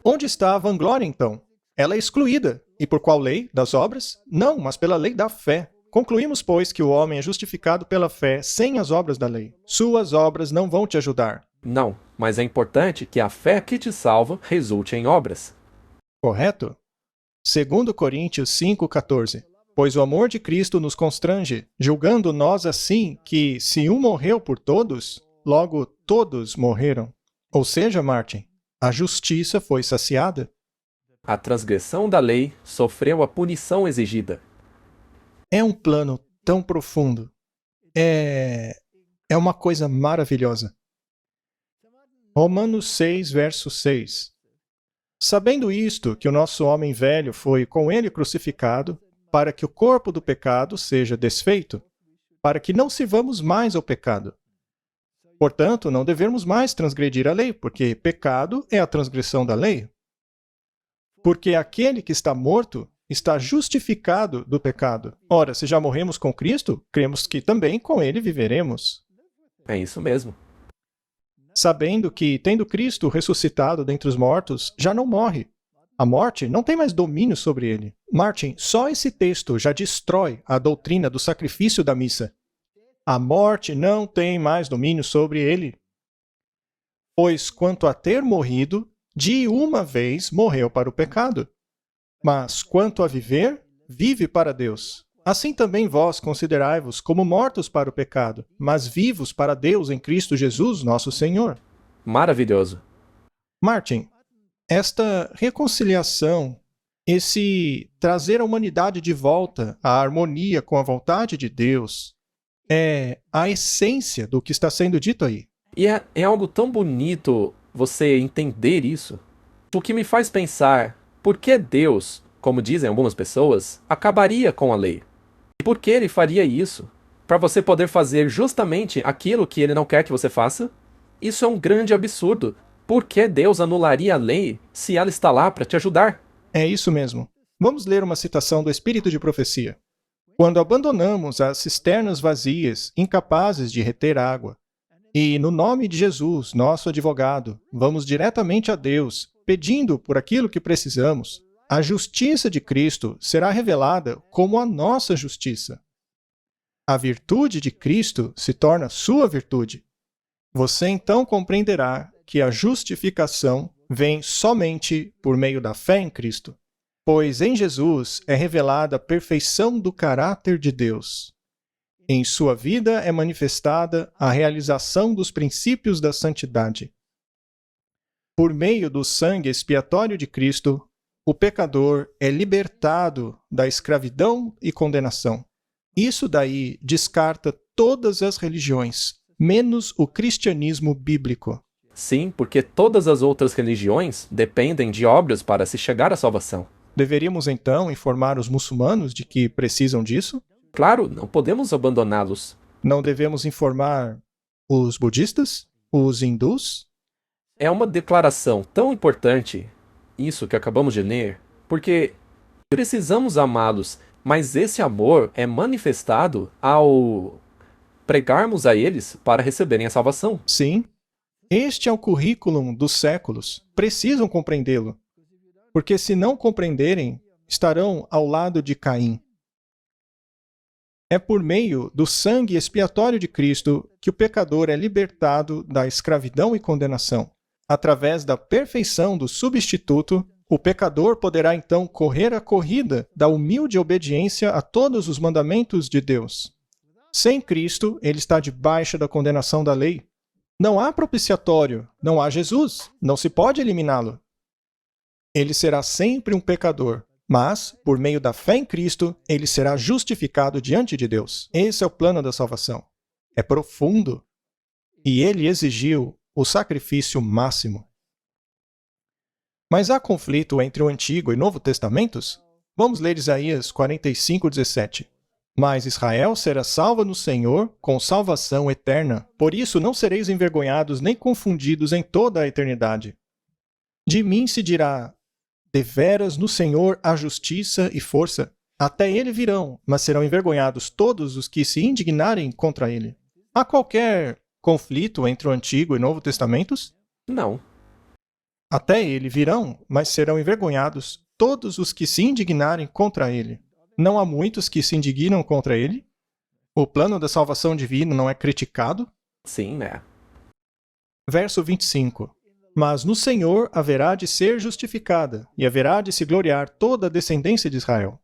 Onde está a vanglória então? Ela é excluída. E por qual lei? Das obras? Não, mas pela lei da fé. Concluímos, pois, que o homem é justificado pela fé sem as obras da lei. Suas obras não vão te ajudar. Não, mas é importante que a fé que te salva resulte em obras. Correto? 2 Coríntios 5,14. Pois o amor de Cristo nos constrange, julgando nós assim que, se um morreu por todos, logo todos morreram. Ou seja, Martin, a justiça foi saciada. A transgressão da lei sofreu a punição exigida. É um plano tão profundo. É uma coisa maravilhosa. Romanos 6, verso 6. Sabendo isto, que o nosso homem velho foi com ele crucificado, para que o corpo do pecado seja desfeito, para que não sirvamos mais ao pecado. Portanto, não devemos mais transgredir a lei, porque pecado é a transgressão da lei. Porque aquele que está morto está justificado do pecado. Ora, se já morremos com Cristo, cremos que também com ele viveremos. É isso mesmo. Sabendo que, tendo Cristo ressuscitado dentre os mortos, já não morre. A morte não tem mais domínio sobre ele. Martin, só esse texto já destrói a doutrina do sacrifício da missa. A morte não tem mais domínio sobre ele. Pois, quanto a ter morrido, de uma vez morreu para o pecado. Mas, quanto a viver, vive para Deus. Assim também vós considerai-vos como mortos para o pecado, mas vivos para Deus em Cristo Jesus, nosso Senhor. Maravilhoso. Martin, esta reconciliação, esse trazer a humanidade de volta à harmonia com a vontade de Deus, é a essência do que está sendo dito aí. E é algo tão bonito você entender isso. O que me faz pensar por que Deus, como dizem algumas pessoas, acabaria com a lei. E por que ele faria isso? Para você poder fazer justamente aquilo que ele não quer que você faça? Isso é um grande absurdo. Por que Deus anularia a lei se ela está lá para te ajudar? É isso mesmo. Vamos ler uma citação do Espírito de Profecia. Quando abandonamos as cisternas vazias, incapazes de reter água, e, no nome de Jesus, nosso advogado, vamos diretamente a Deus, pedindo por aquilo que precisamos, a justiça de Cristo será revelada como a nossa justiça. A virtude de Cristo se torna sua virtude. Você então compreenderá que a justificação vem somente por meio da fé em Cristo, pois em Jesus é revelada a perfeição do caráter de Deus. Em sua vida é manifestada a realização dos princípios da santidade. Por meio do sangue expiatório de Cristo, o pecador é libertado da escravidão e condenação. Isso daí descarta todas as religiões, menos o cristianismo bíblico. Sim, porque todas as outras religiões dependem de obras para se chegar à salvação. Deveríamos então informar os muçulmanos de que precisam disso? Claro, não podemos abandoná-los. Não devemos informar os budistas? Os hindus? É uma declaração tão importante, isso que acabamos de ler, porque precisamos amá-los, mas esse amor é manifestado ao pregarmos a eles para receberem a salvação. Sim. Este é o currículo dos séculos. Precisam compreendê-lo. Porque se não compreenderem, estarão ao lado de Caim. É por meio do sangue expiatório de Cristo que o pecador é libertado da escravidão e condenação. Através da perfeição do substituto, o pecador poderá então correr a corrida da humilde obediência a todos os mandamentos de Deus. Sem Cristo, ele está debaixo da condenação da lei. Não há propiciatório, não há Jesus, não se pode eliminá-lo. Ele será sempre um pecador, mas, por meio da fé em Cristo, ele será justificado diante de Deus. Esse é o plano da salvação. É profundo. E ele exigiu o sacrifício máximo. Mas há conflito entre o Antigo e Novo Testamentos? Vamos ler Isaías 45:17. Mas Israel será salva no Senhor com salvação eterna. Por isso não sereis envergonhados nem confundidos em toda a eternidade. De mim se dirá: deveras no Senhor há justiça e força. Até ele virão, mas serão envergonhados todos os que se indignarem contra ele. Há qualquer conflito entre o Antigo e Novo Testamentos? Não. Até ele virão, mas serão envergonhados todos os que se indignarem contra ele. Não há muitos que se indignam contra ele? O plano da salvação divina não é criticado? Sim, né? Verso 25. Mas no Senhor haverá de ser justificada, e haverá de se gloriar toda a descendência de Israel.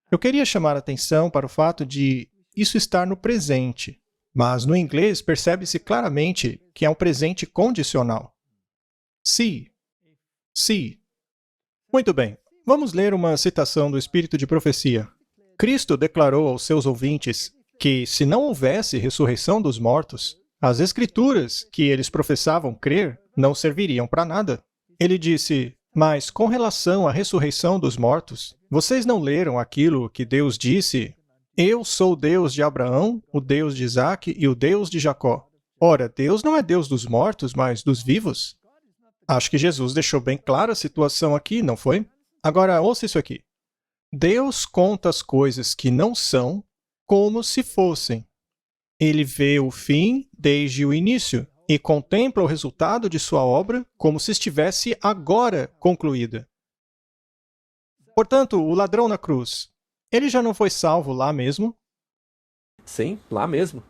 Eu queria chamar a atenção para o fato de isso estar no presente, mas no inglês percebe-se claramente que é um presente condicional. Se. Muito bem, vamos ler uma citação do Espírito de Profecia. Cristo declarou aos seus ouvintes que, se não houvesse ressurreição dos mortos, as Escrituras que eles professavam crer não serviriam para nada. Ele disse: mas com relação à ressurreição dos mortos, vocês não leram aquilo que Deus disse? Eu sou o Deus de Abraão, o Deus de Isaque e o Deus de Jacó. Ora, Deus não é Deus dos mortos, mas dos vivos. Acho que Jesus deixou bem clara a situação aqui, não foi? Agora, ouça isso aqui. Deus conta as coisas que não são como se fossem. Ele vê o fim desde o início e contempla o resultado de sua obra como se estivesse agora concluída. Portanto, o ladrão na cruz, ele já não foi salvo lá mesmo? Sim, lá mesmo.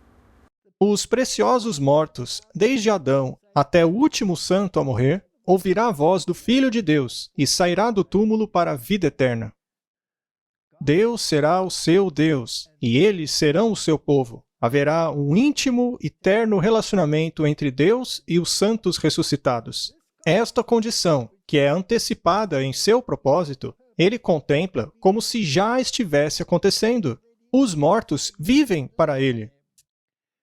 Os preciosos mortos, desde Adão até o último santo a morrer, ouvirá a voz do Filho de Deus e sairá do túmulo para a vida eterna. Deus será o seu Deus, e eles serão o seu povo. Haverá um íntimo e terno relacionamento entre Deus e os santos ressuscitados. Esta condição, que é antecipada em seu propósito, ele contempla como se já estivesse acontecendo. Os mortos vivem para ele.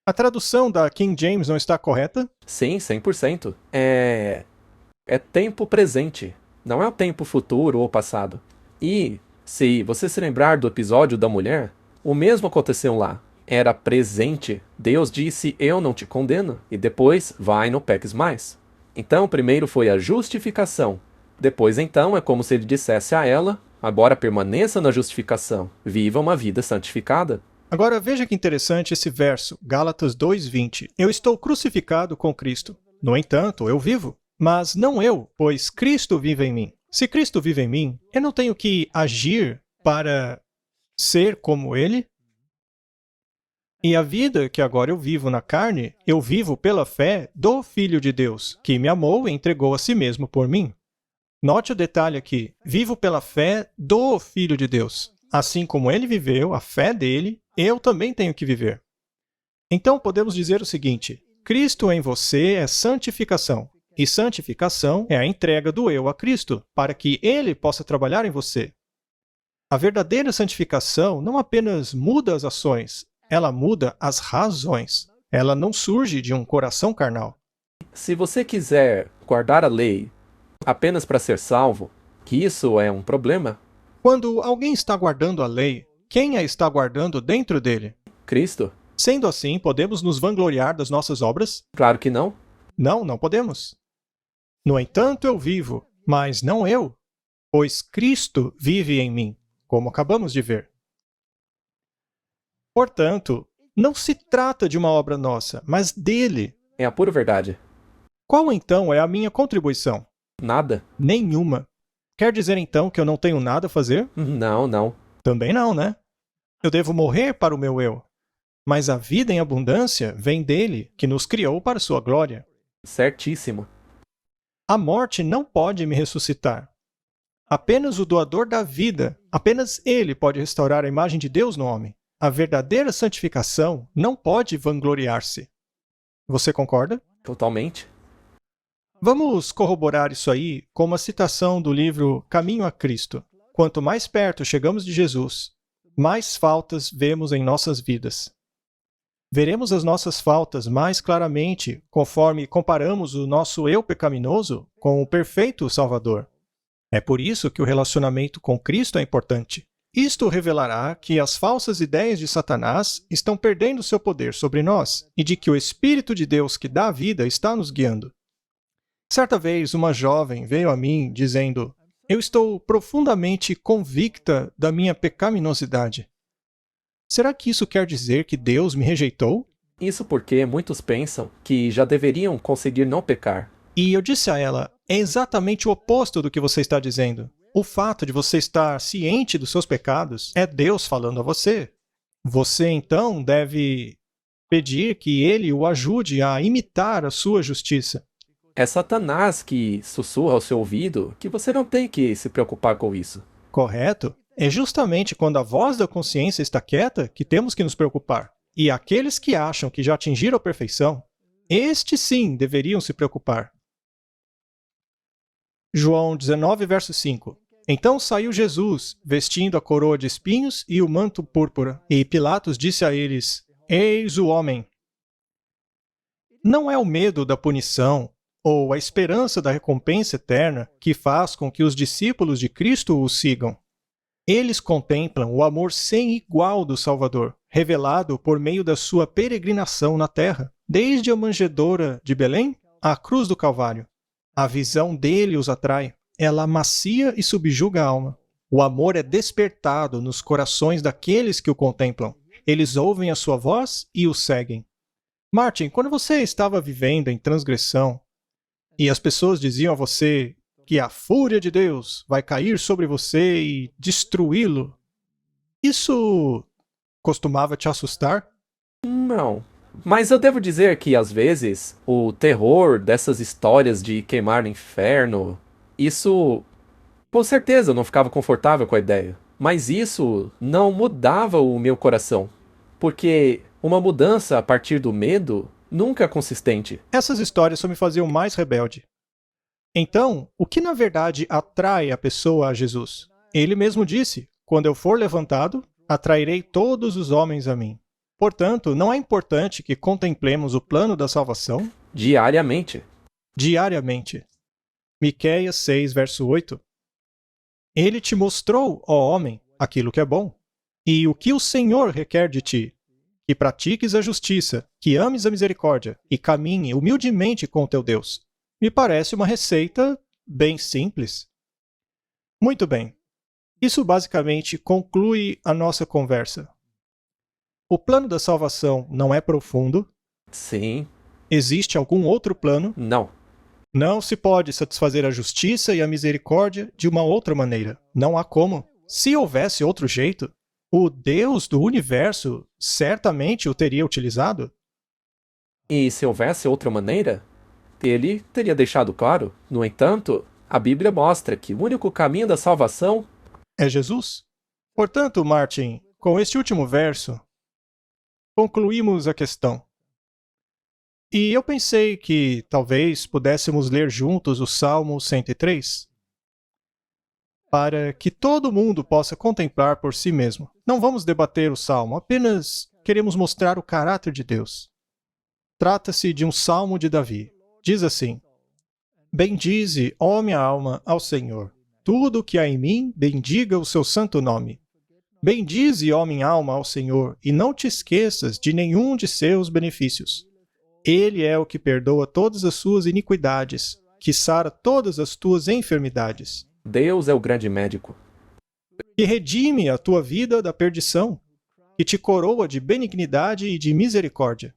A tradução da King James não está correta? Sim, 100%. É tempo presente. Não é o tempo futuro ou passado. E, se você se lembrar do episódio da mulher, o mesmo aconteceu lá. Era presente. Deus disse: eu não te condeno. E depois, vai, não peques mais. Então, primeiro foi a justificação. Depois, então, é como se ele dissesse a ela: agora permaneça na justificação. Viva uma vida santificada. Agora veja que interessante esse verso, Gálatas 2:20. Eu estou crucificado com Cristo. No entanto, eu vivo. Mas não eu, pois Cristo vive em mim. Se Cristo vive em mim, eu não tenho que agir para ser como Ele? E a vida que agora eu vivo na carne, eu vivo pela fé do Filho de Deus, que me amou e entregou a si mesmo por mim. Note o detalhe aqui. Vivo pela fé do Filho de Deus. Assim como ele viveu, a fé dele, eu também tenho que viver. Então podemos dizer o seguinte: Cristo em você é santificação. E santificação é a entrega do eu a Cristo, para que Ele possa trabalhar em você. A verdadeira santificação não apenas muda as ações, ela muda as razões. Ela não surge de um coração carnal. Se você quiser guardar a lei apenas para ser salvo, que isso é um problema, Quando alguém está guardando a lei, quem a está guardando dentro dele? Cristo? Sendo assim, podemos nos vangloriar das nossas obras? Claro que não. Não, não podemos. No entanto, eu vivo, mas não eu, pois Cristo vive em mim, como acabamos de ver. Portanto, não se trata de uma obra nossa, mas dele. É a pura verdade. Qual então é a minha contribuição? Nada? Nenhuma. Quer dizer então que eu não tenho nada a fazer? Não, não. Também não, né? Eu devo morrer para o meu eu. Mas a vida em abundância vem dele, que nos criou para sua glória. Certíssimo. A morte não pode me ressuscitar. Apenas o doador da vida, apenas ele pode restaurar a imagem de Deus no homem. A verdadeira santificação não pode vangloriar-se. Você concorda? Totalmente. Vamos corroborar isso aí com uma citação do livro Caminho a Cristo. Quanto mais perto chegamos de Jesus, mais faltas vemos em nossas vidas. Veremos as nossas faltas mais claramente conforme comparamos o nosso eu pecaminoso com o perfeito Salvador. É por isso que o relacionamento com Cristo é importante. Isto revelará que as falsas ideias de Satanás estão perdendo seu poder sobre nós e de que o Espírito de Deus que dá a vida está nos guiando. Certa vez, uma jovem veio a mim dizendo: "Eu estou profundamente convicta da minha pecaminosidade. Será que isso quer dizer que Deus me rejeitou?" Isso porque muitos pensam que já deveriam conseguir não pecar. E eu disse a ela: "É exatamente o oposto do que você está dizendo. O fato de você estar ciente dos seus pecados é Deus falando a você. Você então deve pedir que Ele o ajude a imitar a sua justiça." É Satanás que sussurra ao seu ouvido que você não tem que se preocupar com isso. Correto? É justamente quando a voz da consciência está quieta que temos que nos preocupar. E aqueles que acham que já atingiram a perfeição, estes sim deveriam se preocupar. João 19, verso 5. Então saiu Jesus, vestindo a coroa de espinhos e o manto púrpura. E Pilatos disse a eles: "Eis o homem." Não é o medo da punição ou a esperança da recompensa eterna que faz com que os discípulos de Cristo o sigam. Eles contemplam o amor sem igual do Salvador, revelado por meio da sua peregrinação na terra, desde a manjedoura de Belém à cruz do Calvário. A visão dele os atrai, ela amacia e subjuga a alma. O amor é despertado nos corações daqueles que o contemplam. Eles ouvem a sua voz e o seguem. Martin, quando você estava vivendo em transgressão e as pessoas diziam a você que a fúria de Deus vai cair sobre você e destruí-lo, isso costumava te assustar? Não. Mas eu devo dizer que, às vezes, o terror dessas histórias de queimar no inferno, isso, com certeza, eu não ficava confortável com a ideia. Mas isso não mudava o meu coração. Porque uma mudança a partir do medo nunca é consistente. Essas histórias só me faziam mais rebelde. Então, o que na verdade atrai a pessoa a Jesus? Ele mesmo disse: "Quando eu for levantado, atrairei todos os homens a mim." Portanto, não é importante que contemplemos o plano da salvação Diariamente. diariamente. Miqueias 6, verso 8. Ele te mostrou, ó homem, aquilo que é bom. E o que o Senhor requer de ti? Que pratiques a justiça, que ames a misericórdia e caminhe humildemente com o teu Deus. Me parece uma receita bem simples. Muito bem. Isso basicamente conclui a nossa conversa. O plano da salvação não é profundo? Sim. Existe algum outro plano? Não. Não se pode satisfazer a justiça e a misericórdia de uma outra maneira. Não há como. Se houvesse outro jeito, o Deus do universo certamente o teria utilizado. E se houvesse outra maneira, ele teria deixado claro. No entanto, a Bíblia mostra que o único caminho da salvação É Jesus. Portanto, Martin, com este último verso, concluímos a questão. E eu pensei que talvez pudéssemos ler juntos o Salmo 103, para que todo mundo possa contemplar por si mesmo. Não vamos debater o Salmo, apenas queremos mostrar o caráter de Deus. Trata-se de um Salmo de Davi. Diz assim: Bendize, ó minha alma, ao Senhor. Tudo o que há em mim, bendiga o seu santo nome. Bendize, ó minha alma, ao Senhor, e não te esqueças de nenhum de seus benefícios. Ele é o que perdoa todas as suas iniquidades, que sara todas as tuas enfermidades, Deus é o grande médico. que redime a tua vida da perdição, que te coroa de benignidade e de misericórdia,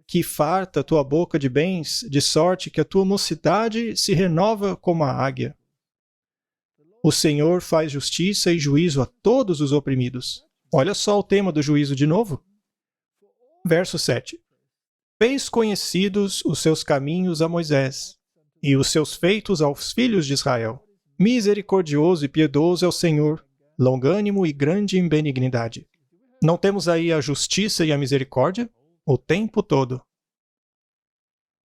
que farta a tua boca de bens, de sorte que a tua mocidade se renova como a águia. O Senhor faz justiça e juízo a todos os oprimidos. Olha só o tema do juízo de novo. Verso 7. Fez conhecidos os seus caminhos a Moisés, e os seus feitos aos filhos de Israel. Misericordioso e piedoso é o Senhor, longânimo e grande em benignidade. Não temos aí a justiça e a misericórdia? O tempo todo.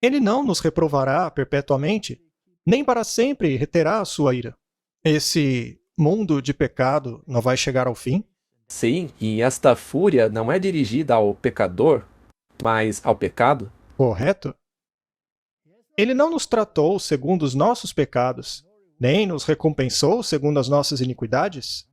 Ele não nos reprovará perpetuamente, nem para sempre reterá a sua ira. Esse mundo de pecado não vai chegar ao fim? Sim, e esta fúria não é dirigida ao pecador, mas ao pecado. Correto? Ele não nos tratou segundo os nossos pecados, nem nos recompensou segundo as nossas iniquidades?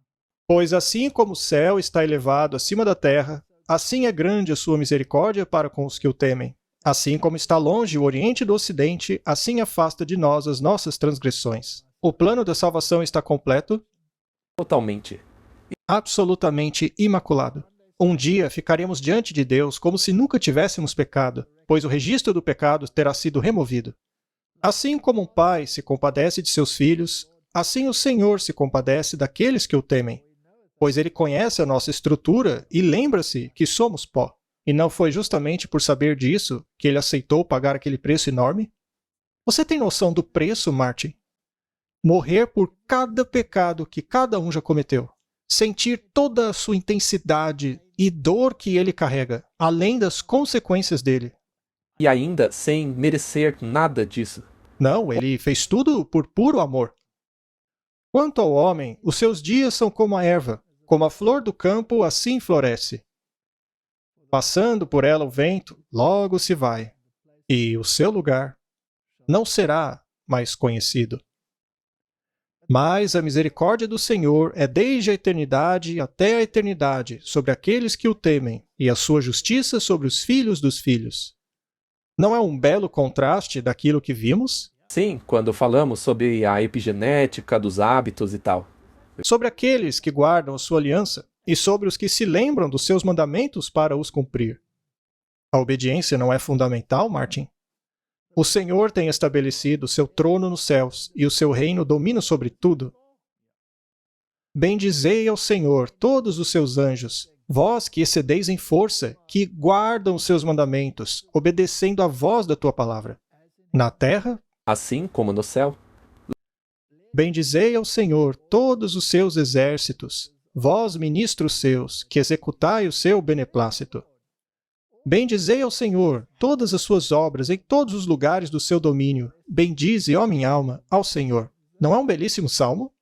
Pois assim como o céu está elevado acima da terra, assim é grande a sua misericórdia para com os que o temem. Assim como está longe o Oriente do Ocidente, assim afasta de nós as nossas transgressões. O plano da salvação está completo, Totalmente. absolutamente imaculado. Um dia ficaremos diante de Deus como se nunca tivéssemos pecado, pois o registro do pecado terá sido removido. Assim como um pai se compadece de seus filhos, assim o Senhor se compadece daqueles que o temem, pois ele conhece a nossa estrutura e lembra-se que somos pó. E não foi justamente por saber disso que ele aceitou pagar aquele preço enorme? Você tem noção do preço, Martin? Morrer por cada pecado que cada um já cometeu. Sentir toda a sua intensidade e dor que ele carrega, além das consequências dele. E ainda sem merecer nada disso. Não, ele fez tudo por puro amor. Quanto ao homem, os seus dias são como a erva, como a flor do campo, assim floresce. Passando por ela o vento, logo se vai, e o seu lugar não será mais conhecido. Mas a misericórdia do Senhor é desde a eternidade até a eternidade sobre aqueles que o temem, e a sua justiça sobre os filhos dos filhos. Não é um belo contraste daquilo que vimos? Sim, quando falamos sobre a epigenética dos hábitos e tal. Sobre aqueles que guardam a sua aliança, e sobre os que se lembram dos seus mandamentos para os cumprir. A obediência não é fundamental, Martin? O Senhor tem estabelecido seu trono nos céus, e o seu reino domina sobre tudo. Bendizei ao Senhor todos os seus anjos, vós que excedeis em força, que guardam os seus mandamentos, obedecendo à voz da tua palavra. Na terra, Assim como no céu. bendizei ao Senhor todos os seus exércitos, vós ministros seus, que executai o seu beneplácito. Bendizei ao Senhor todas as suas obras em todos os lugares do seu domínio. Bendize, ó minha alma, ao Senhor. Não é um belíssimo salmo?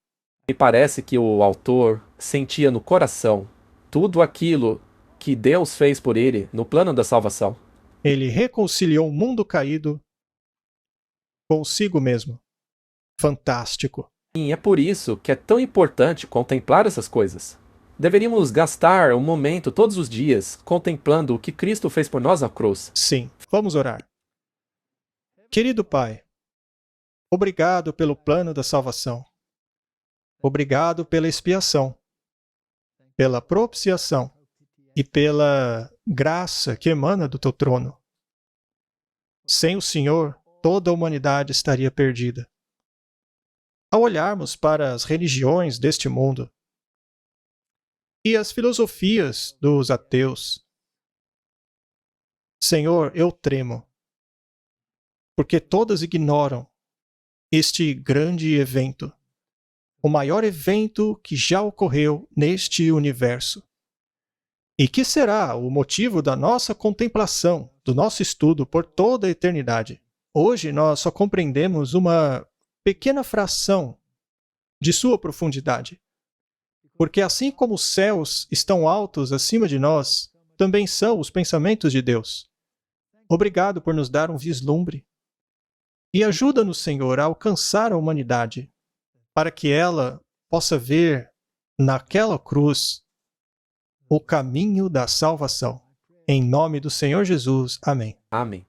Me parece que o autor sentia no coração tudo aquilo que Deus fez por ele no plano da salvação. Ele reconciliou o mundo caído consigo mesmo. Fantástico. E é por isso que é tão importante contemplar essas coisas. Deveríamos gastar um momento todos os dias contemplando o que Cristo fez por nós na cruz. Sim, vamos orar. Querido Pai, obrigado pelo plano da salvação. Obrigado pela expiação, pela propiciação e pela graça que emana do teu trono. Sem o Senhor, toda a humanidade estaria perdida. Ao olharmos para as religiões deste mundo e as filosofias dos ateus, Senhor, eu tremo, porque todas ignoram este grande evento, o maior evento que já ocorreu neste universo. e que será o motivo da nossa contemplação, do nosso estudo por toda a eternidade. Hoje nós só compreendemos uma pequena fração de sua profundidade. Porque assim como os céus estão altos acima de nós, também são os pensamentos de Deus. Obrigado por nos dar um vislumbre. E ajuda-nos, Senhor, a alcançar a humanidade, para que ela possa ver naquela cruz o caminho da salvação. Em nome do Senhor Jesus. Amém. Amém.